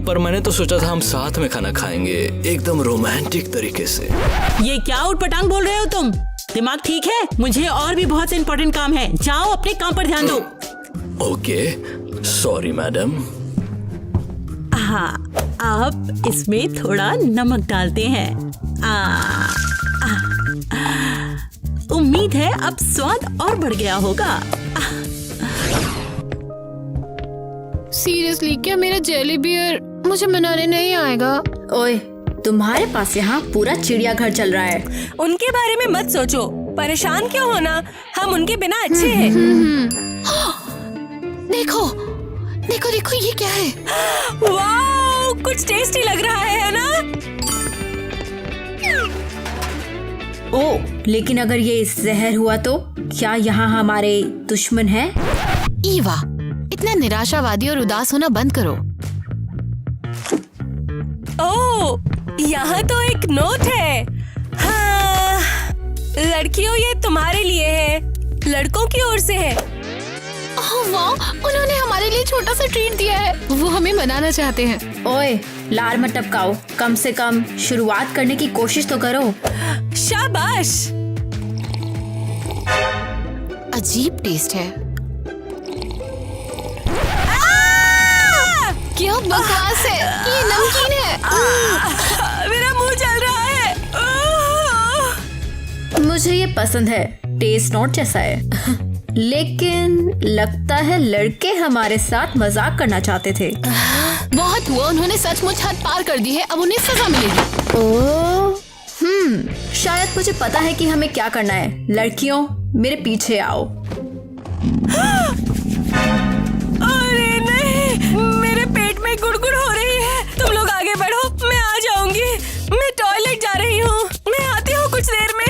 पर मैंने तो सोचा था हम साथ में खाना खाएंगे, एकदम रोमांटिक तरीके से। ये क्या उटपटांग बोल रहे हो तुम? दिमाग ठीक है? मुझे और भी बहुत इम्पोर्टेंट काम है। जाओ, अपने काम पर ध्यान दो। Okay, sorry madam. हाँ, अब इसमें थोड़ा नमक डालते हैं। उम्मीद है अब स्वाद और बढ़ गया होगा। सीरियसली, क्या मेरा जेली बियर मुझे मनाने नहीं आएगा? ओए, तुम्हारे पास यहाँ पूरा चिड़ियाघर चल रहा है। उनके बारे में मत सोचो, परेशान क्यों होना, हम उनके बिना अच्छे हैं। देखो, ये क्या है? वाओ, कुछ टेस्टी लग रहा है ना? ओ, लेकिन अगर ये जहर हुआ तो क्या यहाँ हमारे दुश्मन हैं? ईवा, इतना निराशावादी और उदास होना बंद करो। ओह, यहाँ तो एक नोट है। हाँ, लड़कियों, ये तुम्हारे लिए है, लड़कों की ओर से है। ओह वाह, उन्होंने हमारे लिए छोटा सा ट्रीट दिया है। वो हमें मनाना चाहते हैं। ओए, लार मत टपकाओ, कम से कम शुरुआत करने की कोशिश तो करो। शाबाश। अजीब टेस्ट है। क्या बकवास है, ये नमकीन है। मेरा मुंह जल रहा है। मुझे ये पसंद है, टेस्ट नोट जैसा है। लेकिन लगता है लड़के हमारे साथ मजाक करना चाहते थे। बहुत हुआ, उन्होंने सचमुच हद पार कर दी है, अब उन्हें सजा मिलेगी। ओह, शायद मुझे पता है कि हमें क्या करना है। लड़कियों, मेरे पीछे आओ। अरे नहीं, मेरे पेट में गुड़गुड़ हो रही है। तुम लोग आगे बढ़ो, मैं आ जाऊंगी। मैं टॉयलेट जा रही हूँ, मैं आती हूँ कुछ देर में।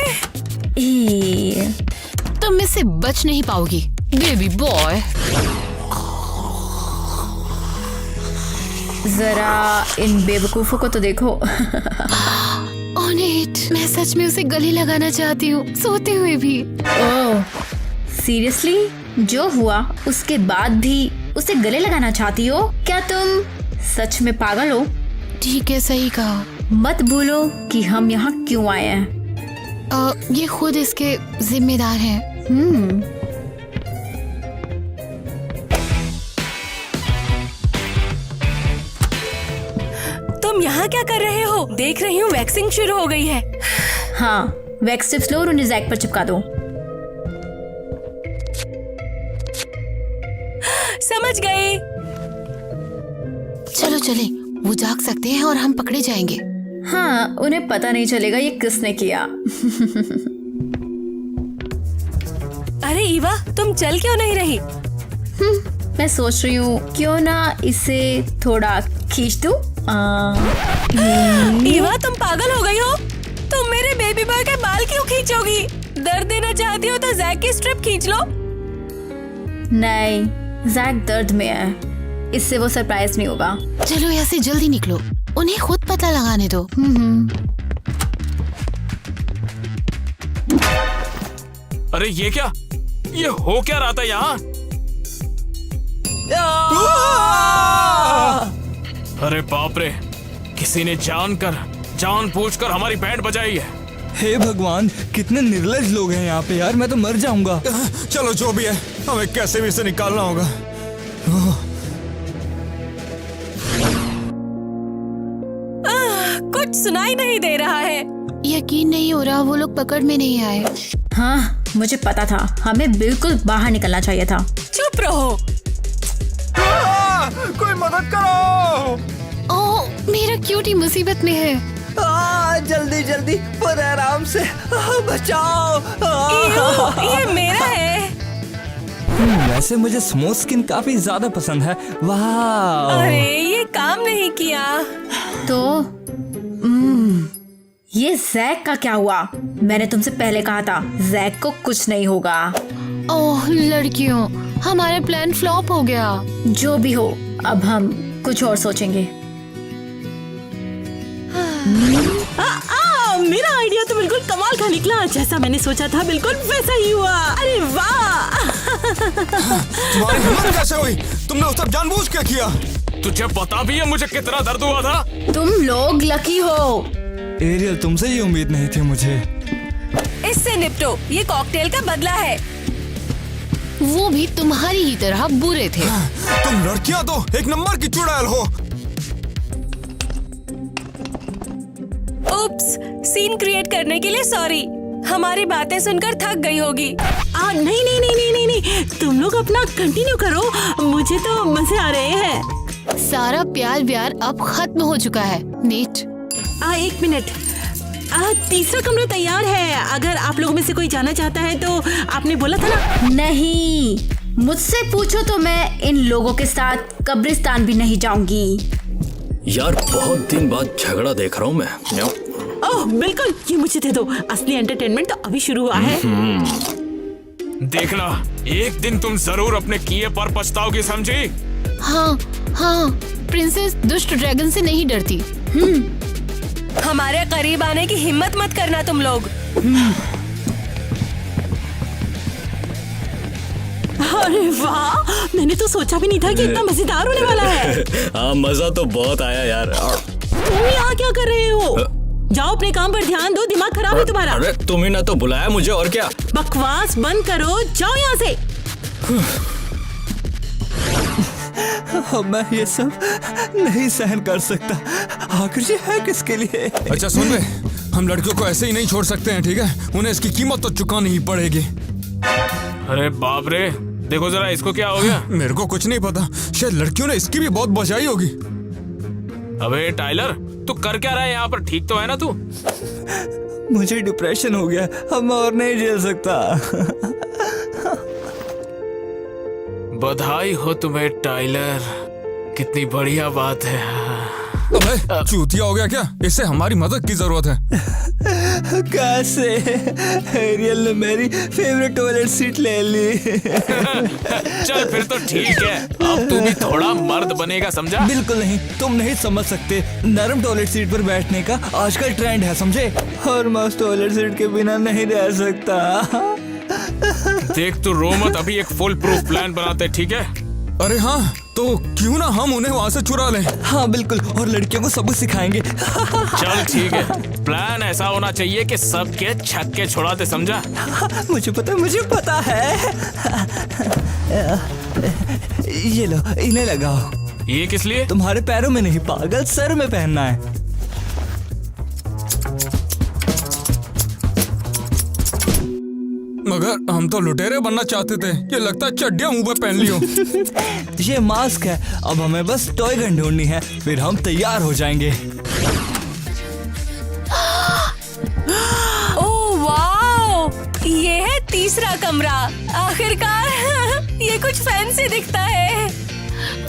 तुम इससे बच नहीं पाओगी, बेबी बॉय। जरा इन बेवकूफों को तो देखो। ओनेट, मैं सच में उसे गले लगाना चाहती हूँ, सोते हुए भी। ओह, सीरियसली? जो हुआ उसके बाद भी उसे गले लगाना चाहती हो? क्या तुम सच में पागल हो? ठीक है, सही कहा। मत भूलो कि हम यहाँ क्यों आए हैं। ये खुद इसके जिम्मेदार हैं। तुम यहाँ क्या कर रहे हो? देख रही हूँ वैक्सिंग शुरू हो गई है। हाँ, वैक्स टिप्स लो और उन्हें जैक पर चिपका दो। समझ गई। चलो चले, वो जाग सकते हैं और हम पकड़े जाएंगे। हाँ, उन्हें पता नहीं चलेगा ये किसने किया। अरे ईवा, तुम चल क्यों नहीं रही? मैं सोच रही हूँ क्यों ना इसे थोड़ा खींच दूं। ईवा, तुम पागल हो गई हो? तुम मेरे बेबी बॉय के बाल क्यों खींचोगी? दर्द देना चाहती हो तो जैक की स्ट्रिप खींच लो। नहीं, जैक दर्द में है, इससे वो सरप्राइज नहीं होगा। चलो यहाँ से जल्दी निकलो, उन्हें खुद पता लगाने दो। अरे ये क्या? ये हो क्या रहा था यहाँ? अरे बाप रे, किसी ने जानबूझकर हमारी बैंड बजाई है। हे भगवान, कितने निर्लज लोग हैं यहाँ पे यार, मैं तो मर जाऊंगा। चलो जो भी है, हमें कैसे भी इसे निकालना होगा। कुछ सुनाई नहीं दे रहा है। यकीन नहीं हो रहा वो लोग पकड़ में नहीं आए। हाँ, मुझे पता था, हमें बिल्कुल बाहर निकलना चाहिए था। चुप रहो, मेरा क्यूटी मुसीबत में है। जल्दी जल्दी पर आराम से बचाओ। ये मेरा है। वैसे मुझे स्मूथ स्किन काफी ज्यादा पसंद है। वाह, अरे ये काम नहीं किया। तो ये जैक का क्या हुआ? मैंने तुमसे पहले कहा था जैक को कुछ नहीं होगा। ओह लड़कियों, हमारा प्लान फ्लॉप हो गया। जो भी हो, अब हम कुछ और सोचेंगे। मेरा आइडिया तो बिल्कुल कमाल का निकला। जैसा मैंने सोचा था बिल्कुल वैसा ही हुआ। अरे वाह! तुम्हारी हिम्मत कैसे हुई? तुमने उस सब जानबूझ के किया? तुझे पता भी है मुझे कितना दर्द हुआ था? तुम लोग लकी हो। एरियल, तुमसे ये उम्मीद नहीं थी मुझे। इससे निपटो, ये कॉकटेल का बदला है। वो भी तुम्हारी ही तरह बुरे थे। तुम लड़कियां तो एक नंबर की चुड़ैल हो। उप्स, सीन क्रिएट करने के लिए सॉरी। हमारी बातें सुनकर थक गई होगी। नहीं, तुम लोग अपना कंटिन्यू करो, मुझे तो मजे आ रहे हैं। सारा प्यार व्यार अब खत्म हो चुका है। Neat, 1 minute. तीसरा कमरा तैयार है। अगर आप लोगों में से कोई जाना चाहता है तो आपने बोला था ना। नहीं, मुझसे पूछो तो मैं इन लोगों के साथ कब्रिस्तान भी नहीं जाऊंगी। यार बहुत दिन बाद झगड़ा देख रहा हूँ मैं। ओह बिल्कुल, ये मुझे दे दो। असली एंटरटेनमेंट तो अभी शुरू हुआ है। देखना, एक दिन तुम जरूर अपने किए पर पछताओगी, समझी? हाँ, प्रिंसेस दुष्ट ड्रैगन से नहीं डरती। हमारे करीब आने की हिम्मत मत करना तुम लोग। अरे वाह, मैंने तो सोचा भी नहीं था कि इतना मजेदार होने वाला है। हाँ, मजा तो बहुत आया यार। तुम यहाँ क्या कर रहे हो? जाओ अपने काम पर ध्यान दो, दिमाग खराब है तुम्हारा। अरे तुम्हें ना तो बुलाया मुझे, और क्या। बकवास बंद करो, जाओ यहाँ से। मैं ये सब नहीं सहन कर सकता। आखिर ये है किसके लिए? अच्छा सुन बे, हम लड़कियों को ऐसे ही नहीं छोड़ सकते हैं, ठीक है? उन्हें इसकी कीमत तो चुकानी ही पड़ेगी। अरे बाप रे, देखो जरा इसको क्या हो गया। मेरे को कुछ नहीं पता, शायद लड़कियों ने इसकी भी बहुत बचाई होगी। अबे टाइलर, तू कर क्या रहा है यहाँ पर? ठीक तो है ना तू? मुझे डिप्रेशन हो गया, अब मैं और नहीं झेल सकता। बधाई हो तुम्हें टाइलर, कितनी बढ़िया बात है। अबे चूतिया हो गया क्या? इससे हमारी मदद की जरूरत है। कैसे? एरियल ने मेरी फेवरेट टॉयलेट सीट ले ली। चल फिर तो ठीक है, अब तू भी थोड़ा मर्द बनेगा, समझा? बिल्कुल नहीं, तुम नहीं समझ सकते। नरम टॉयलेट सीट पर बैठने का आजकल ट्रेंड है, समझे? और मैं उस टॉयलेट सीट के बिना नहीं रह सकता। देख तू रो मत, अभी एक फुल प्रूफ प्लान बनाते, ठीक है? अरे हाँ, तो क्यों ना हम उन्हें वहाँ से चुरा लें? हाँ बिल्कुल, और लड़कियों को सबक सिखाएंगे। चल ठीक है, प्लान ऐसा होना चाहिए कि सबके छक्के छुड़ाते, समझा? मुझे पता है। ये लो, इन्हें लगाओ। ये किस लिए? तुम्हारे पैरों में नहीं पागल, सर में पहनना है। मगर हम तो लुटेरे बनना चाहते थे, ये लगता है चड्डियां मुंह पे पहन ली हो। ये मास्क है, अब हमें बस टॉय गन ढूंढनी है, फिर हम तैयार हो जाएंगे। ओह वाह, ये है तीसरा कमरा। आखिरकार ये कुछ फैंसी दिखता है।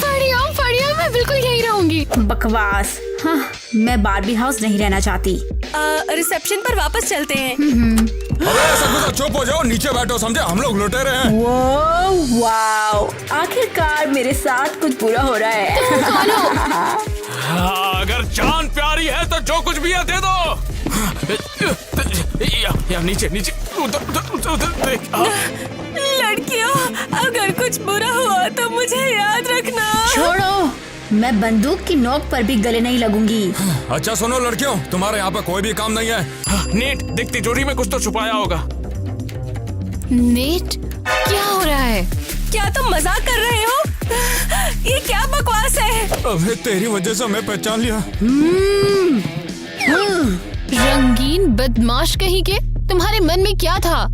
बढ़िया, मैं बिल्कुल यही रहूंगी। बकवास। हाँ, मैं बारबी हाउस नहीं रहना चाहती। रिसेप्शन पर वापस चलते हैं। अबे सब चुप हो जाओ, नीचे बैठो, समझे? हम लोग लुटेरे हैं। वाओ, आखिरकार मेरे साथ कुछ बुरा हो रहा है। हाँ, अगर जान प्यारी है तो जो कुछ भी है दे दो। या नीचे उधर देख। लड़कियों, अगर कुछ बुरा हुआ तो मुझे याद रखना। छोड़ो, मैं बंदूक की नोक पर भी गले नहीं लगूंगी। अच्छा सुनो लड़कियों, तुम्हारे यहाँ पे कोई भी काम नहीं है। नीट, दिखती चोरी में कुछ तो छुपाया होगा। नीट, क्या हो रहा है? क्या तुम मजाक कर रहे हो? ये क्या बकवास है? अबे तेरी वजह से मैं पहचान लिया। रंगीन बदमाश कहीं के, तुम्हारे मन में क्या था?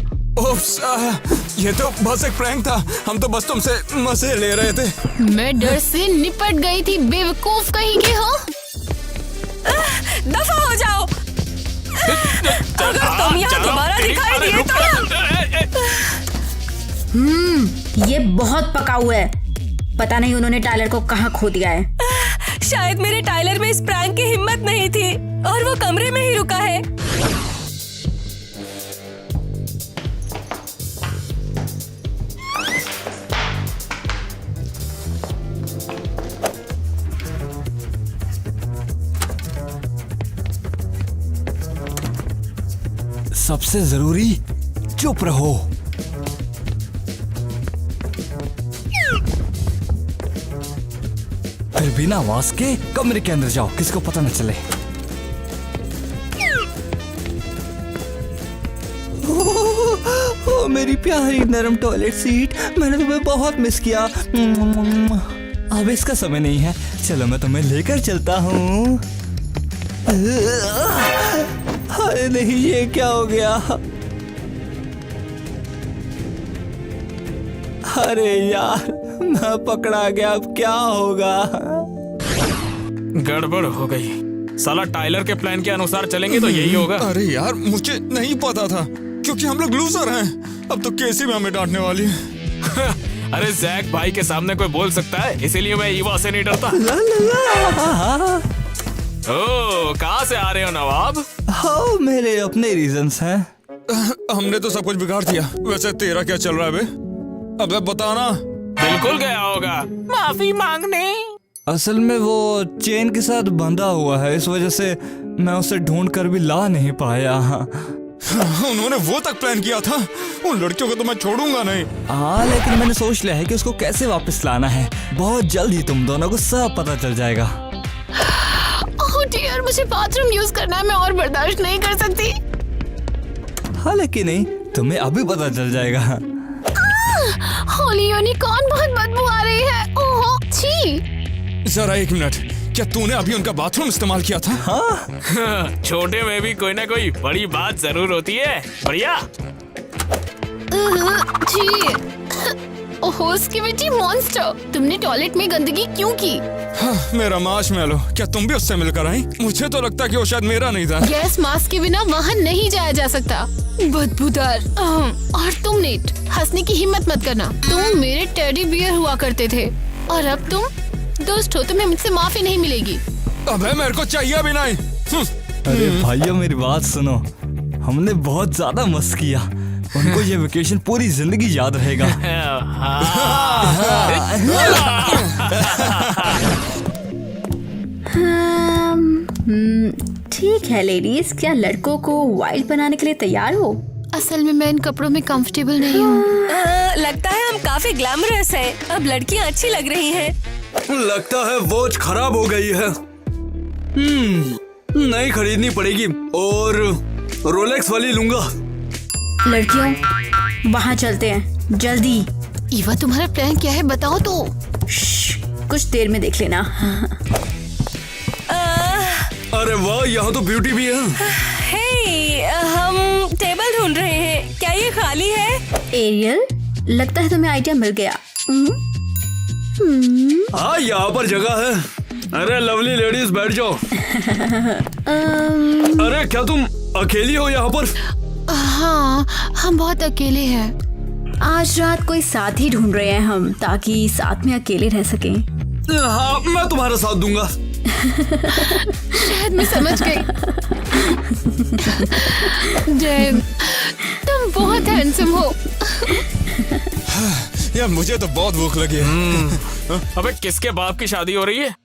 ये तो बस एक प्रैंक था, हम तो बस तुमसे मजे ले रहे थे। मैं डर से निपट गई थी, बेवकूफ कहीं के। हो अगर तुम यहाँ दोबारा दिखाई दिए तो ये बहुत पका हुआ है। पता नहीं उन्होंने टायलर को कहाँ खो दिया है। शायद मेरे टायलर में इस प्रैंक की हिम्मत नहीं थी और वो कमरे में ही रुका है। सबसे जरूरी चुप रहो। फिर बिना आवाज के कमरे के अंदर जाओ, किसको पता न चले। ओ मेरी प्यारी नरम टॉयलेट सीट, मैंने तुम्हें बहुत मिस किया। अब इसका समय नहीं है, चलो मैं तुम्हें लेकर चलता हूँ। अरे नहीं, ये क्या हो गया? अरे यार, मैं पकड़ा गया, अब क्या होगा? गड़बड़ हो गई। साला टाइलर के प्लान के अनुसार चलेंगे तो यही होगा। अरे यार, मुझे नहीं पता था, क्योंकि हम लोग लूजर हैं। अब तो कैसे भी हमें डांटने वाली है। अरे जैक भाई के सामने कोई बोल सकता है, इसीलिए मैं ईवा से नहीं डरता। ओह, कहाँ से आ रहे हो नवाब? हाँ, मेरे अपने रीजंस हैं। हमने तो सब कुछ बिगाड़ दिया। वैसे तेरा क्या चल रहा है बे? अबे बताना। बिल्कुल गया होगा माफी मांगने। असल में वो चेन के साथ बंधा हुआ है, इस वजह से मैं उसे ढूंढ कर भी ला नहीं पाया। उन्होंने वो तक प्लान किया था। उन लड़कियों को तो मैं छोड़ूंगा नहीं। हाँ, लेकिन मैंने सोच लिया है कि उसको कैसे वापस लाना है। बहुत जल्द ही तुम दोनों को सब पता चल जाएगा। ओह डियर, मुझे बाथरूम यूज करना है, मैं और बर्दाश्त नहीं कर सकती। हालांकि नहीं, तुम्हें अभी पता चल जाएगा। होली यूनिकॉर्न, बहुत बदबू आ रही है। ओह छी। जरा एक मिनट, क्या तूने अभी उनका बाथरूम इस्तेमाल किया था? हाँ। छोटे में भी कोई ना कोई बड़ी बात जरूर होती है। बढ़िया। छी। ओहो स्किविटी मॉन्स्टर, तुमने टॉयलेट में गंदगी क्यों की? हाँ, मेरा मार्शमैलो, क्या तुम भी उससे मिलकर आई? मुझे तो लगता कि वो शायद मेरा नहीं था। गैस मास्क के बिना वहाँ नहीं जाया जा सकता, बदबूदार। और तुम नेट, हंसने की हिम्मत मत करना। तुम मेरे टेडी बियर हुआ करते थे और अब तुम दोस्त हो, तुम्हें मुझसे माफी नहीं मिलेगी। अबे मेरे को चाहिए भी नहीं। अरे भाइयों, मेरी बात सुनो, हमने बहुत ज्यादा मस्त किया। उनको ये वेकेशन पूरी जिंदगी याद रहेगा। ठीक है लेडीज, क्या लड़कों को वाइल्ड बनाने के लिए तैयार हो? असल में मैं इन कपड़ों में कंफर्टेबल नहीं हूँ। लगता है हम काफी ग्लैमरस हैं। अब लड़कियाँ अच्छी लग रही हैं। लगता है वॉच खराब हो गई है। नई खरीदनी पड़ेगी और रोलेक्स वाली लूंगा। लड़कियों, वहाँ चलते हैं, जल्दी। ईवा, तुम्हारा प्लान क्या है, बताओ तो। कुछ देर में देख लेना। अरे वाह, यहाँ तो ब्यूटी भी है। हे, हम टेबल ढूंढ रहे हैं, क्या ये खाली है? एरियल, लगता है तुम्हें आइडिया मिल गया। हाँ, यहाँ पर जगह है। अरे लवली लेडीज, बैठ जाओ। अरे क्या तुम अकेली हो यहाँ पर? हाँ, हम बहुत अकेले हैं। आज रात कोई साथी ढूंढ रहे हैं हम, ताकि साथ में अकेले रह सकें। हाँ, मैं तुम्हारा साथ दूंगा। शायद मैं समझ गई। डेव, तुम बहुत हैंडसम हो। यार मुझे तो बहुत भूख लगी है। अबे किसके बाप की शादी हो रही है?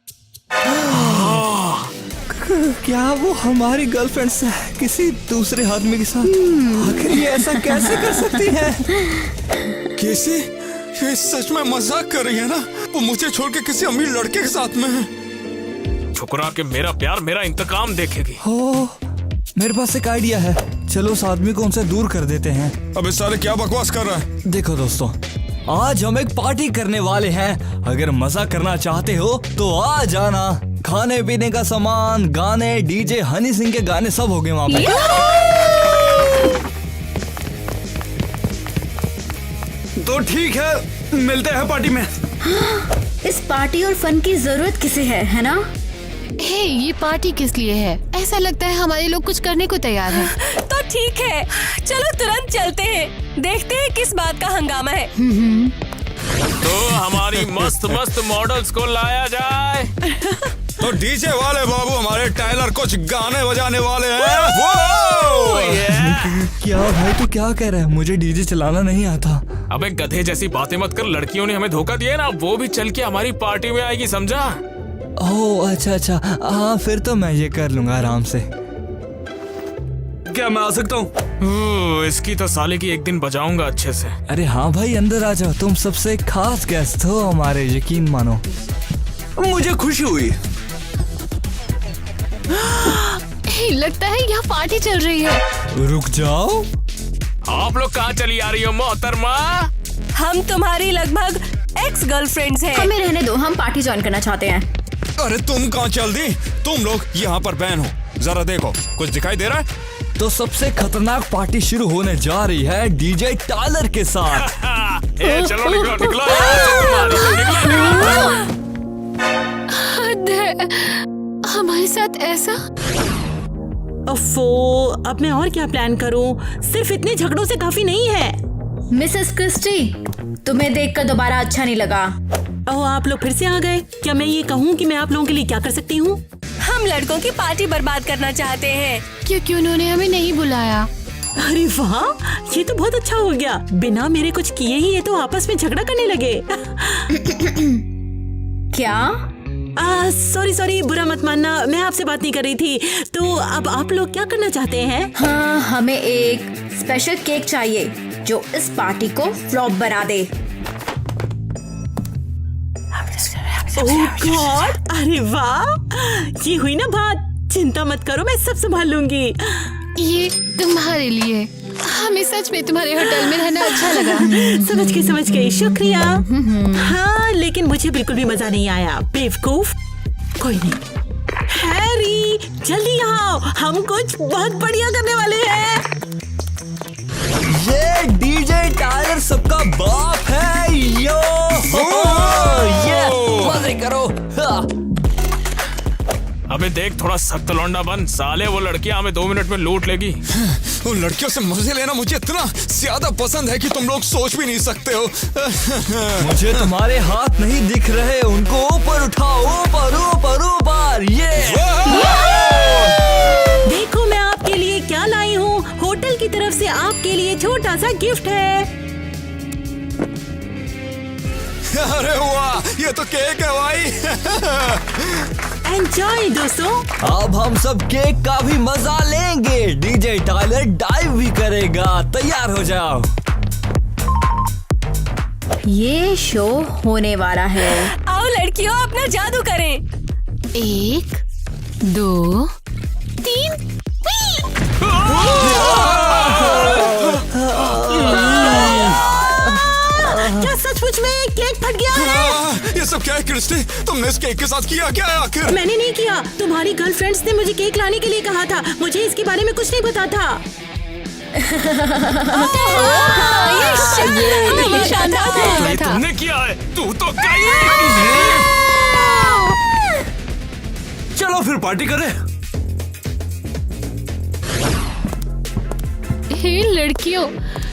क्या वो हमारी गर्लफ्रेंड से किसी दूसरे आदमी के साथ? आखिर ये ऐसा कैसे कर सकती है? कैसे? ये सच में मजाक कर रही है ना? वो मुझे छोड़ के किसी अमीर लड़के के साथ में है। ठुकरा के मेरा प्यार मेरा इंतकाम देखेगी। हो, मेरे पास एक आइडिया है, चलो उस आदमी को उनसे दूर कर देते हैं। अबे साले क्या बकवास कर रहा है? देखो दोस्तों, आज हम एक पार्टी करने वाले हैं। अगर मजा करना चाहते हो तो आ जाना। खाने पीने का सामान, गाने, डीजे, हनी सिंह के गाने सब हो गए वहाँ पे। तो ठीक है, मिलते हैं पार्टी में। इस पार्टी और फन की जरूरत किसे है ना? हे, ये पार्टी किस लिए है? ऐसा लगता है हमारे लोग कुछ करने को तैयार हैं। तो ठीक है, चलो तुरंत चलते हैं, देखते हैं किस बात का हंगामा है। तो हमारी मस्त मस्त मॉडल्स को लाया जाए। तो डीजे वाले बाबू हमारे टाइलर कुछ गाने बजाने वाले हैं। वो! क्या भाई तू क्या कह रहा है? मुझे डीजे चलाना नहीं आता। अबे गधे जैसी बातें मत कर, लड़कियों ने हमें धोखा दिया ना, वो भी चल के हमारी पार्टी में आएगी, समझा? ओह अच्छा, हाँ फिर तो मैं ये कर लूंगा आराम से। क्या मैं आ सकता हूँ? इसकी तो साले की एक दिन बजाऊंगा अच्छे से। अरे हाँ भाई अंदर आ जाओ, तुम सबसे खास गेस्ट हो हमारे, यकीन मानो। मुझे खुशी हुई। लगता है यहाँ पार्टी चल रही है। रुक जाओ, आप लोग कहाँ चली आ रही हो मोहतरमा? हम तुम्हारी लगभग एक्स गर्लफ्रेंड्स हैं। हमें रहने दो, हम पार्टी ज्वाइन करना चाहते हैं। अरे तुम कहाँ चल दी? तुम लोग यहाँ पर बैन हो, जरा देखो कुछ दिखाई दे रहा है? तो सबसे खतरनाक पार्टी शुरू होने जा रही है डीजे टाइलर के साथ। ए, चलो निकलो निकलो यहाँ से तुम्हारी, निकलो। हमारे साथ ऐसा? ओफो, अब मैं और क्या प्लान करूं? सिर्फ इतने झगड़ों से काफी नहीं है। मिसेस क्रिस्टी, तुम्हें देखकर दोबारा अच्छा नहीं लगा। ओह, आप लोग फिर से आ गए। क्या मैं ये कहूँ कि मैं आप लोगों के लिए क्या कर सकती हूँ? हम लड़कों की पार्टी बर्बाद करना चाहते हैं। क्योंकि उन्होंने हमें नहीं बुलाया। अरे वाह, ये तो बहुत अच्छा हो गया। बिना मेरे कुछ किए ही ये तो आपस में झगड़ा करने लगे। क्या? सॉरी, बुरा मत मानना, मैं आपसे बात नहीं कर रही थी। तो अब आप लोग क्या करना चाहते हैं? हाँ, हमें एक स्पेशल केक चाहिए जो इस पार्टी को फ्लॉप बना दे। ओह गॉड, अरे वाह, ये हुई ना बात। चिंता मत करो, मैं सब संभाल लूंगी। ये तुम्हारे लिए। हमें सच में तुम्हारे होटल में रहना अच्छा लगा। समझ गई, शुक्रिया। हाँ, लेकिन मुझे बिल्कुल भी मजा नहीं आया, बेवकूफ। कोई नहीं। हैरी, जल्दी आओ, हम कुछ बहुत बढ़िया करने वाले हैं। ये डीजे टाइलर सबका बाप है। यो ये मजे करो। अबे देख, थोड़ा सख्त लौंडा बन साले, वो लड़कियां हमें 2 मिनट में लूट लेगी। उन लड़कियों से मजे लेना मुझे इतना ज्यादा पसंद है कि तुम लोग सोच भी नहीं सकते हो। मुझे तुम्हारे हाथ नहीं दिख रहे, उनको ऊपर उठाओ, ऊपर ऊपर ऊपर। ये देखो मैं आपके लिए क्या लाई हूँ। होटल की तरफ से आपके लिए छोटा सा गिफ्ट है। अरे वाह, ये तो केक है भाई। एंजॉय दोस्तों। अब हम सब केक का भी मजा लेंगे। डीजे टाइलर डाइव भी करेगा, तैयार हो जाओ। ये शो होने वाला है। आओ लड़कियों, अपना जादू करें। 1 2 3। क्या सचमुच में केक फट गया है? ये सब क्या है क्रिस्टी? तुमने इस केक के साथ किया क्या है आखिर? मैंने नहीं किया, तुम्हारी गर्लफ्रेंड्स ने मुझे केक लाने के लिए कहा था। मुझे इसके बारे में कुछ नहीं पता था। ये शानदार ये तुमने किया है, तू तो गई। चलो फिर पार्टी करें। हे लड़कियों,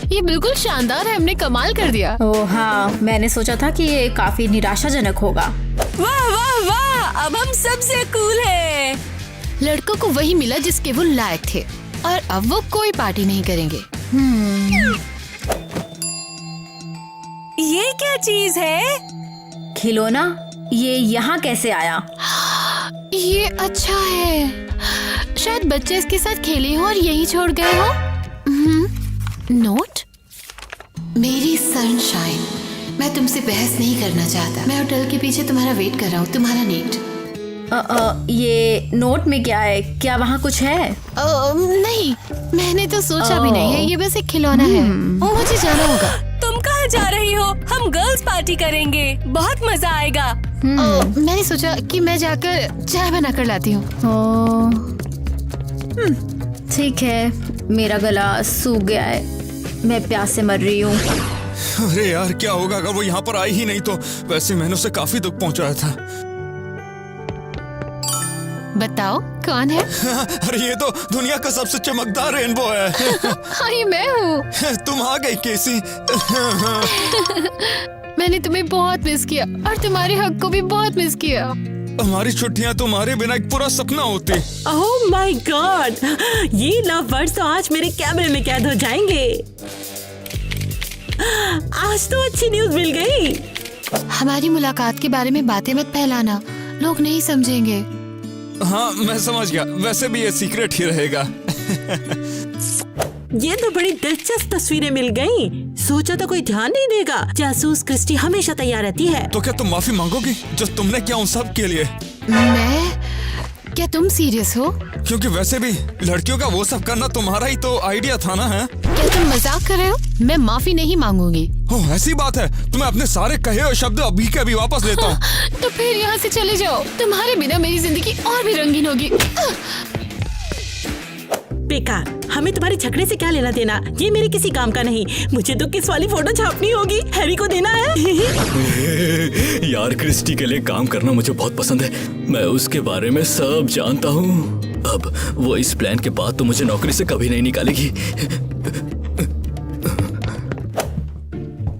ये बिल्कुल शानदार है, हमने कमाल कर दिया। ओह हाँ, मैंने सोचा था कि ये काफी निराशाजनक होगा। वाह वाह वाह, अब हम सबसे कूल है। लड़कों को वही मिला जिसके वो लायक थे, और अब वो कोई पार्टी नहीं करेंगे। ये क्या चीज है? खिलौना? ये यहाँ कैसे आया? ये अच्छा है, शायद बच्चे इसके साथ खेले हो और यही छोड़ गए हो। नोट, मेरी सनशाइन, मैं तुमसे बहस नहीं करना चाहता। मैं होटल के पीछे तुम्हारा वेट कर रहा हूँ, तुम्हारा नीट। ये नोट में क्या है? क्या वहाँ कुछ है? नहीं, मैंने तो सोचा भी नहीं है, ये बस एक खिलौना है। मुझे जाना होगा। तुम कहाँ जा रही हो? हम गर्ल्स पार्टी करेंगे, बहुत मजा आएगा। मैंने सोचा कि मैं जाकर चाय बना कर लाती हूँ। ठीक है, मेरा गला सूख गया है, मैं प्यास से मर रही हूँ। अरे यार, क्या होगा अगर वो यहाँ पर आई ही नहीं तो? वैसे मैंने उसे काफी दुख पहुँचाया था। बताओ कौन है? अरे ये तो दुनिया का सबसे चमकदार रेनबो है। हाँ, ये मैं हूँ। तुम आ गई केसी। मैंने तुम्हें बहुत मिस किया और तुम्हारे हक को भी बहुत मिस किया। हमारी छुट्टियां तुम्हारे बिना एक पूरा सपना होती। ओह माय गॉड, ये लव बर्ड्स तो आज मेरे कैमरे में कैद हो जाएंगे। आज तो अच्छी न्यूज मिल गई। हमारी मुलाकात के बारे में बातें मत फैलाना, लोग नहीं समझेंगे। हाँ मैं समझ गया, वैसे भी ये सीक्रेट ही रहेगा। ये तो बड़ी दिलचस्प तस्वीरें मिल गई। सोचा तो कोई ध्यान नहीं देगा। जासूस क्रिस्टी हमेशा तैयार रहती है। तो क्या तुम माफी मांगोगी जो तुमने किया उन सब के लिए? मैं? क्या तुम सीरियस हो? क्योंकि वैसे भी लड़कियों का वो सब करना तुम्हारा ही तो आइडिया था ना? है क्या तुम मजाक कर रहे हो? मैं माफी नहीं मांगूंगी। ओह ऐसी बात है तो मैं अपने सारे कहे हुए शब्द अभी के अभी वापस लेता हूँ। तो फिर यहाँ से चले जाओ, तुम्हारे बिना मेरी जिंदगी और भी रंगीन होगी। बेकार, हमें तुम्हारे झगड़े से क्या लेना देना, ये मेरे किसी काम का नहीं। मुझे तो किस वाली फोटो छापनी होगी, हैरी को देना है। यार क्रिस्टी के लिए काम करना मुझे बहुत पसंद है, मैं उसके बारे में सब जानता हूँ। अब वो इस प्लान के बाद तो मुझे नौकरी से कभी नहीं निकालेगी।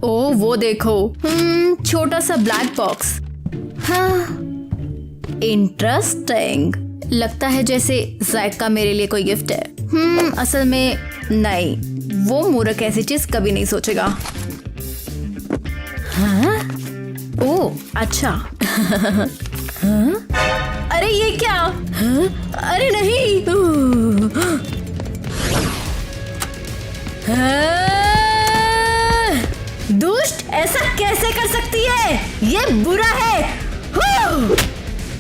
ओ वो देखो, छोटा सा ब्लैक बॉक्स। हाँ, इंटरेस्टिंग। लगता है जैसे जायका मेरे लिए कोई गिफ्ट है। असल में नहीं, वो मूर्ख ऐसी चीज कभी नहीं सोचेगा। हाँ? ओ अच्छा। हाँ? अरे ये क्या? हाँ? अरे नहीं। हाँ? दुष्ट ऐसा कैसे कर सकती है? ये बुरा है।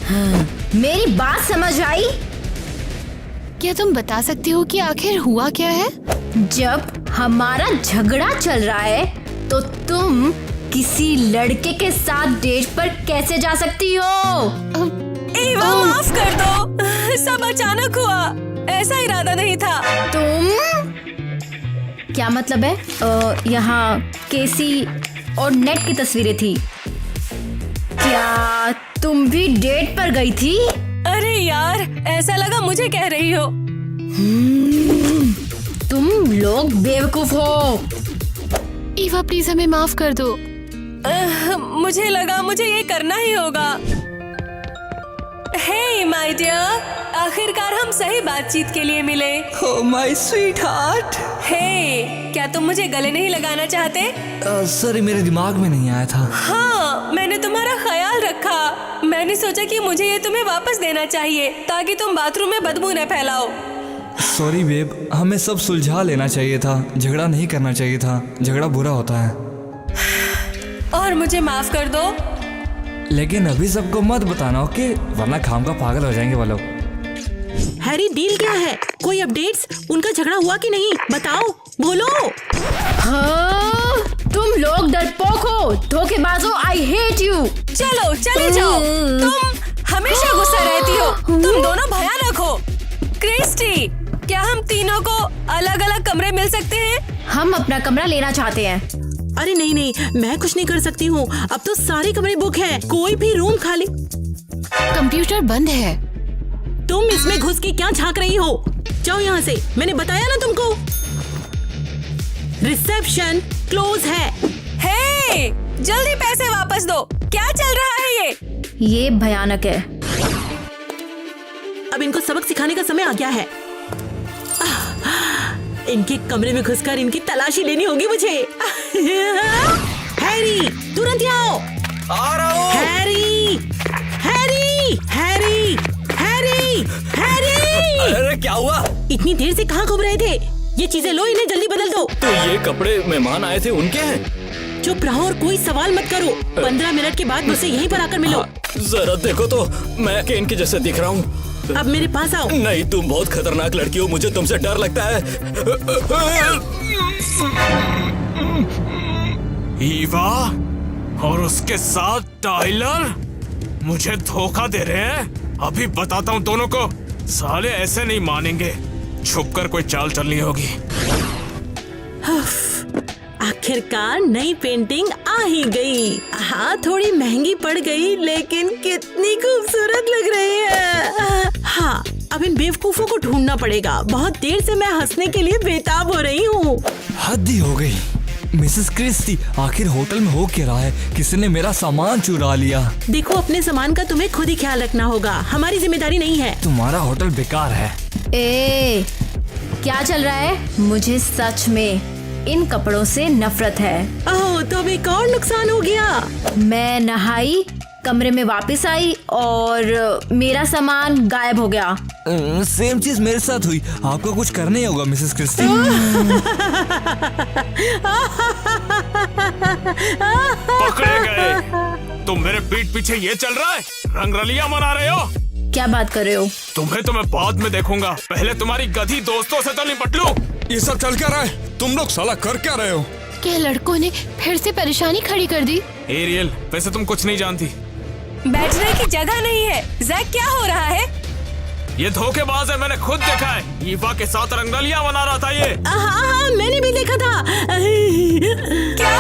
हाँ? मेरी बात समझ आई? क्या तुम बता सकती हो कि आखिर हुआ क्या है? जब हमारा झगड़ा चल रहा है तो तुम किसी लड़के के साथ डेट पर कैसे जा सकती हो? ईवा माफ कर दो, सब अचानक हुआ, ऐसा इरादा नहीं था। तुम क्या मतलब है? यहाँ केसी और नेट की तस्वीरें थी। क्या तुम भी डेट पर गई थी? अरे यार, ऐसा लगा मुझे कह रही हो। तुम लोग बेवकूफ हो। ईवा प्लीज हमें माफ कर दो। मुझे लगा मुझे ये करना ही होगा। हे माय डियर, आखिरकार हम सही बातचीत के लिए मिले। Oh my sweetheart। हे, क्या तुम मुझे गले नहीं लगाना चाहते? सॉरी मेरे दिमाग में नहीं आया था। हाँ, मैंने तुम्हारा ख्याल रखा। मैंने सोचा कि मुझे ये तुम्हें वापस देना चाहिए ताकि तुम बाथरूम में बदबू न फैलाओ। सॉरी बेब, हमें सब सुलझा लेना चाहिए था, झगड़ा नहीं करना चाहिए था। झगड़ा बुरा होता है। और मुझे माफ कर दो। लेकिन अभी सबको मत बताना, ओके? वरना खाम का पागल हो जाएंगे वो लोग। हैरी डील क्या है? कोई अपडेट्स? उनका झगड़ा हुआ कि नहीं? बताओ, बोलो। हाँ, तुम लोग डरपोक हो, धोखेबाजो। I hate you. चलो चले जाओ, तुम हमेशा गुस्सा रहती हो। तुम दोनों भयानक हो। क्रिस्टी, क्या हम तीनों को अलग अलग कमरे मिल सकते हैं? हम अपना कमरा लेना चाहते हैं। अरे नहीं नहीं, मैं कुछ नहीं कर सकती हूँ। अब तो सारे कमरे बुक हैं, कोई भी रूम खाली। कंप्यूटर बंद है। तुम इसमें घुस के क्या झांक रही हो? जाओ यहाँ से, मैंने बताया ना तुमको। रिसेप्शन क्लोज है। हे, जल्दी पैसे वापस दो। क्या चल रहा है ये? ये भयानक है। अब इनको सबक सिखाने का समय आ गया है। इनके कमरे में घुसकर इनकी तलाशी लेनी होगी मुझे। हैरी, तुरंत आओ। आ रहा हूँ। Harry, Harry, Harry, Harry, Harry. अरे क्या हुआ? इतनी देर से कहाँ घूम रहे थे? ये चीजें लो, इन्हें जल्दी बदल दो। तो ये कपड़े मेहमान आए थे उनके हैं? चुप रहो और कोई सवाल मत करो। 15 मिनट के बाद मुझसे यहीं पर आकर मिलो। जरा देखो तो, मैं केन के जैसे दिख रहा हूँ? अब मेरे पास आओ। नहीं, तुम बहुत खतरनाक लड़की हो, मुझे तुमसे डर लगता है। ईवा और उसके साथ टाइलर मुझे धोखा दे रहे हैं। अभी बताता हूँ दोनों को, साले ऐसे नहीं मानेंगे। छुपकर कोई चाल चलनी होगी। आखिरकार नई पेंटिंग आ ही गई। हाँ, थोड़ी महंगी पड़ गई, लेकिन कितनी खूबसूरत लग रही है। अब इन बेवकूफों को ढूंढना पड़ेगा। बहुत देर से मैं हंसने के लिए बेताब हो रही हूँ। हद ही हो गई। मिसेस क्रिस्टी, आखिर होटल में हो क्या रहा है? किसी ने मेरा सामान चुरा लिया। देखो, अपने सामान का तुम्हें खुद ही ख्याल रखना होगा, हमारी जिम्मेदारी नहीं है। तुम्हारा होटल बेकार है। ए, क्या चल रहा है? मुझे सच में इन कपड़ों से नफरत है। ओह, तो अब एक और नुकसान हो गया। मैं नहाई, कमरे में वापस आई और मेरा सामान गायब हो गया। सेम चीज मेरे साथ हुई। आपको कुछ करना ही होगा मिसेस क्रिस्टी। पकड़े गए। तुम मेरे पीठ पीछे ये चल रहा है? रंगरलियां मना रहे हो? क्या बात कर रहे हो? तुम्हें तो मैं बाद में देखूंगा, पहले तुम्हारी गधी दोस्तों से तो निपट लूं। ये सब चल क्या रहा है? तुम लोग साला कर क्या रहे हो? क्या लड़कों ने फिर से परेशानी खड़ी कर दी? एरियल, वैसे तुम कुछ नहीं जानती। बैठने की जगह नहीं है। जैक, क्या हो रहा है? ये धोखेबाज है, मैंने खुद देखा है। ईवा के साथ रंगरलियां मना रहा था ये। हाँ, मैंने भी देखा था। क्या?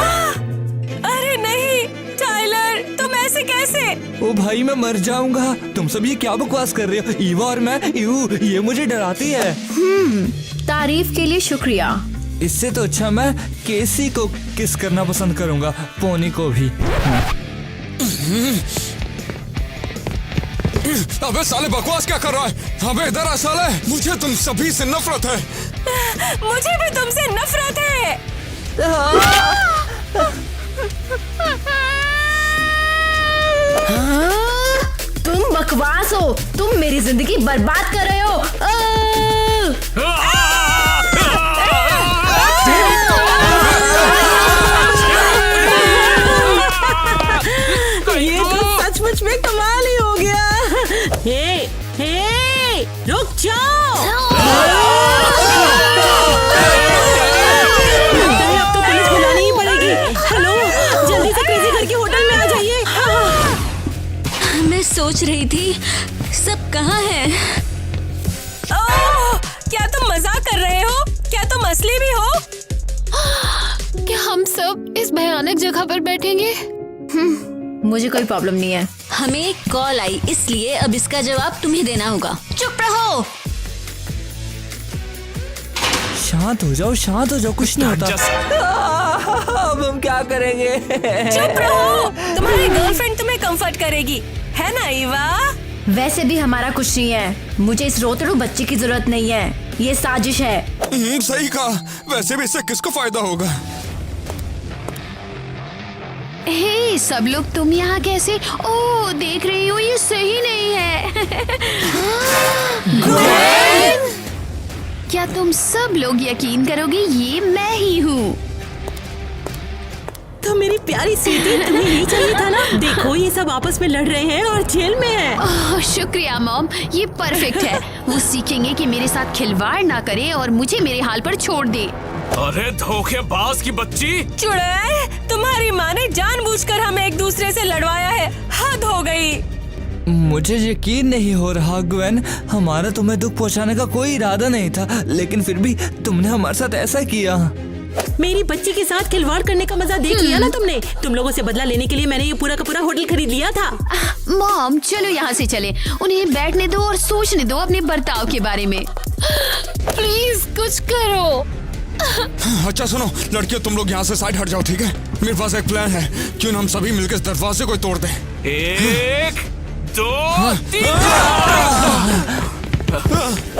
अरे नहीं टाइलर, तुम ऐसे कैसे? ओ भाई, मैं मर जाऊंगा। तुम सब ये क्या बकवास कर रहे हो? ईवा और मैं, ये मुझे डराती है। तारीफ के लिए शुक्रिया। इससे तो अच्छा मैं केसी को किस करना पसंद करूंगा, पोनी को भी। अबे साले, बकवास क्या कर रहा है? अबे इधर आ साले, मुझे तुम सभी से नफरत है। मुझे भी तुमसे नफरत है। तुम बकवास हो। तुम मेरी जिंदगी बर्बाद कर रहे हो। ये तो सचमुच में कमाल ही हो गया। हे, रुक जाओ। लगता है अब तो पुलिस बुलानी ही पड़ेगी। हेलो, जल्दी से क्रेजी घर के होटल में आ जाइए। मैं सोच रही थी सब कहाँ है? ओह, क्या तुम मजाक कर रहे हो? क्या तुम असली भी हो? क्या हम सब इस भयानक जगह पर बैठेंगे? मुझे कोई प्रॉब्लम नहीं है। हमें एक कॉल आई, इसलिए अब इसका जवाब तुम्हें देना होगा। चुप रहो। शांत हो जाओ, शांत हो जाओ, कुछ नहीं होता। अब हम क्या करेंगे? चुप रहो। तुम्हारी गर्लफ्रेंड तुम्हें कंफर्ट करेगी, है ना ईवा? वैसे भी हमारा कुछ नहीं है। मुझे इस रोतड़ू बच्चे की जरूरत नहीं है। ये साजिश है। सही कहा। वैसे भी इससे किसको फायदा होगा? हे सब लोग, तुम यहाँ कैसे? ओह, देख रही हो, ये सही नहीं है। क्या तुम सब लोग यकीन करोगे, ये मैं ही हूँ। तो मेरी प्यारी स्वीटी, तुम्हें यही चाहिए था ना? देखो, ये सब आपस में लड़ रहे हैं और जेल में है। ओह, शुक्रिया मॉम, ये परफेक्ट है। वो सीखेंगे कि मेरे साथ खिलवाड़ ना करे और मुझे मेरे हाल पर छोड़ दे। अरे धोखेबाज की बच्ची! चुड़ैल, तुम्हारी माँ ने जानबूझकर हमें एक दूसरे से लड़वाया है। हद हो गई। मुझे यकीन नहीं हो रहा ग्वेन, हमारा तुम्हें दुख पहुंचाने का कोई इरादा नहीं था, लेकिन फिर भी तुमने हमारे साथ ऐसा किया। मेरी बच्ची के साथ खिलवाड़ करने का मजा देख लिया ना तुमने? तुम लोगों से बदला लेने के लिए मैंने ये पूरा का पूरा होटल खरीद लिया था। मॉम, चलो यहाँ से चले। उन्हें बैठने दो और सोचने दो अपने बर्ताव के बारे में। प्लीज कुछ करो। अच्छा सुनो लड़कियों, तुम लोग यहाँ से साइड हट जाओ, ठीक है? मेरे पास एक प्लान है। क्यों ना हम सभी मिलकर इस दरवाजे को तोड़ दें? 1, 2, 3।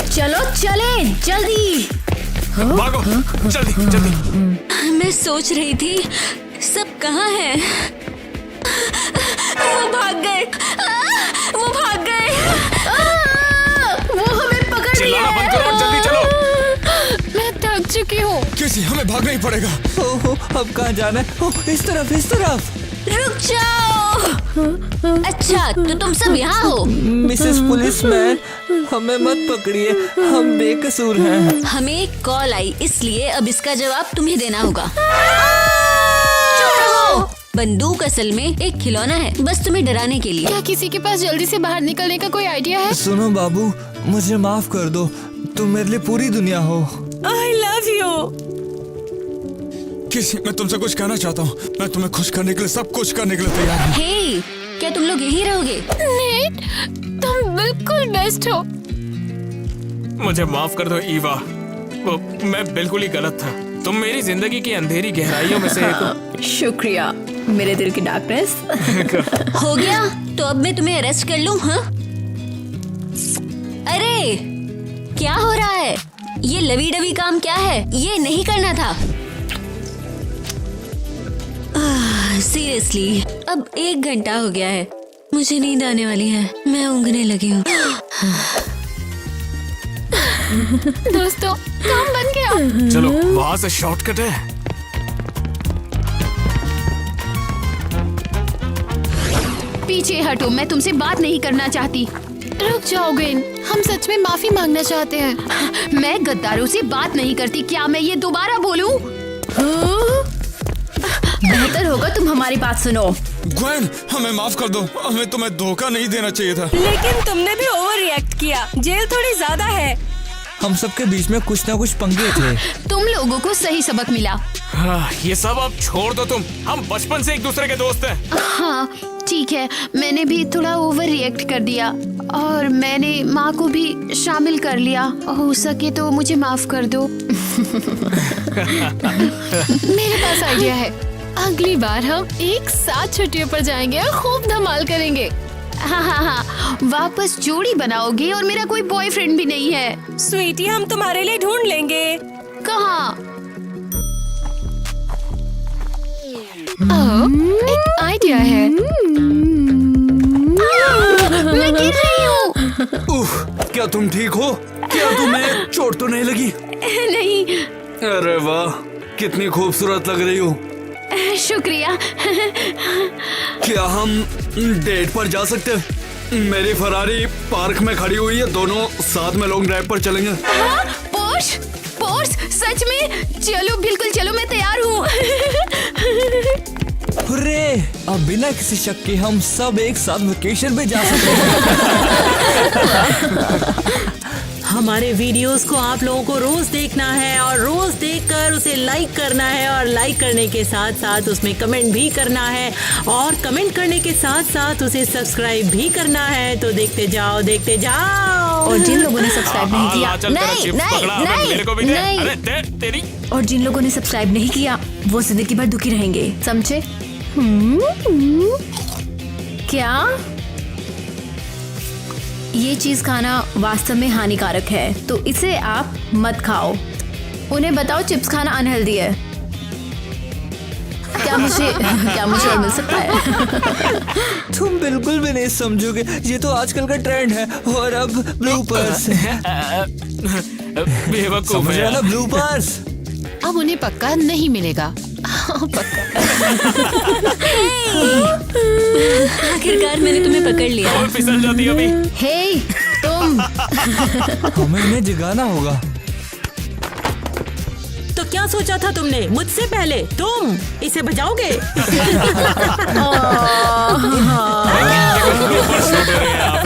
चलो चले, जल्दी भागो, जल्दी जल्दी। मैं सोच रही थी सब कहाँ है? वो भाग गए। वो भाग गए। वो हमें पकड़ लिया चिल्लाना बंद करो और जल्दी चलो। मैं थक चुकी हूँ। किसी हमें भागना ही पड़ेगा। ओहो, अब कहाँ जाना है? ओह, इस तरफ, इस तरफ। रुक जाओ। अच्छा, तो तुम सब यहाँ हो? मिसेस पुलिसमैन, हमें मत पकड़िए, हम बेकसूर हैं। हमें एक कॉल आई, इसलिए अब इसका जवाब तुम्हें देना होगा। बंदूक असल में एक खिलौना है, बस तुम्हें डराने के लिए। क्या किसी के पास जल्दी से बाहर निकलने का कोई आइडिया है? सुनो बाबू, मुझे माफ कर दो, तुम मेरे लिए पूरी दुनिया हो। I love you। किसी, मैं तुमसे कुछ कहना चाहता हूँ। मैं तुम्हें खुश करने के लिए सब कुछ करने के लिए तैयार हूँ। हे, क्या तुम लोग यहीं रहोगे? नेट, तुम बिल्कुल बेस्ट हो। मुझे माफ कर दो ईवा। वो मैं बिल्कुल ही गलत था। तुम मेरी जिंदगी की अंधेरी गहराइयों में से एक। शुक्रिया मेरे दिल की डार्कनेस। हो गया तो अब मैं तुम्हें अरेस्ट कर लूं? हाँ? अरे क्या हो रहा है? ये लवी डवी काम क्या है? ये नहीं करना था। सीरियसली अब 1 घंटा हो गया है, मुझे नींद आने वाली है, मैं ऊँघने लगी हूँ। दोस्तों काम बन गया। चलो वहाँ से शॉर्टकट है। पीछे हटो, मैं तुमसे बात नहीं करना चाहती। रुक जाओ ग्वेन, हम सच में माफी मांगना चाहते हैं। मैं गद्दारों से बात नहीं करती, क्या मैं ये दोबारा बोलूं? बेहतर होगा तुम हमारी बात सुनो। ग्वेन, हमें माफ कर दो, हमें तुम्हें धोखा नहीं देना चाहिए था। लेकिन तुमने भी ओवर रिएक्ट किया, जेल थोड़ी ज्यादा है। हम सबके बीच में कुछ ना कुछ पंगे थे। तुम लोगों को सही सबक मिला। हाँ, ये सब अब छोड़ दो तुम। हम बचपन से एक दूसरे के दोस्त हैं। हाँ ठीक है, मैंने भी थोड़ा ओवर रिएक्ट कर दिया और मैंने माँ को भी शामिल कर लिया। हो सके तो मुझे माफ कर दो। मेरे पास आइडिया है, अगली बार हम एक साथ छुट्टियों पर जाएंगे और खूब धमाल करेंगे। हाँ, वापस जोड़ी बनाओगे और मेरा कोई बॉयफ्रेंड भी नहीं है। स्वीटी, हम तुम्हारे लिए ढूंढ लेंगे। कहाँ? एक आइडिया है। मैं गिर रही हूँ। क्या तुम ठीक हो? क्या तुम्हें चोट तो नहीं लगी? नहीं। अरे वाह, कितनी खूबसूरत लग रही हो। शुक्रिया। क्या हम डेट पर जा सकते हैं? मेरी फरारी पार्क में खड़ी हुई है, दोनों साथ में लॉन्ग ड्राइव पर चलेंगे। हाँ, पोर्श, सच में? चलो बिल्कुल चलो, मैं तैयार हूँ। अरे अब बिना किसी शक के हम सब एक साथ वेकेशन पे जा सकते हैं। हमारे वीडियोस को आप लोगों को रोज देखना है और रोज देखकर उसे लाइक करना है और लाइक करने के साथ साथ उसमें कमेंट भी करना है और कमेंट करने के साथ साथ उसे सब्सक्राइब भी करना है। तो देखते जाओ। और जिन लोगों ने सब्सक्राइब नहीं किया, तेरी और जिन लोगों ने सब्सक्राइब नहीं किया वो जिंदगी भर दुखी रहेंगे, समझे? क्या ये चीज खाना वास्तव में हानिकारक है, तो इसे आप मत खाओ। उन्हें बताओ चिप्स खाना अनहेल्दी है। क्या मुझे और मिल सकता है? तुम बिल्कुल भी नहीं समझोगे, ये तो आजकल का ट्रेंड है। और अब ब्लूपर्स। बेवकूफ समझ रहे है। हो ना, ब्लूपर्स। अब उन्हें पक्का नहीं मिलेगा। आखिरकार मैंने तुम्हें पकड़ लिया। और फिसल जाती है अभी। हे तुम, हमें इन्हें जगाना होगा। तो क्या सोचा था तुमने? मुझसे पहले तुम इसे बजाओगे? ऊपर से दे रहे हैं आप।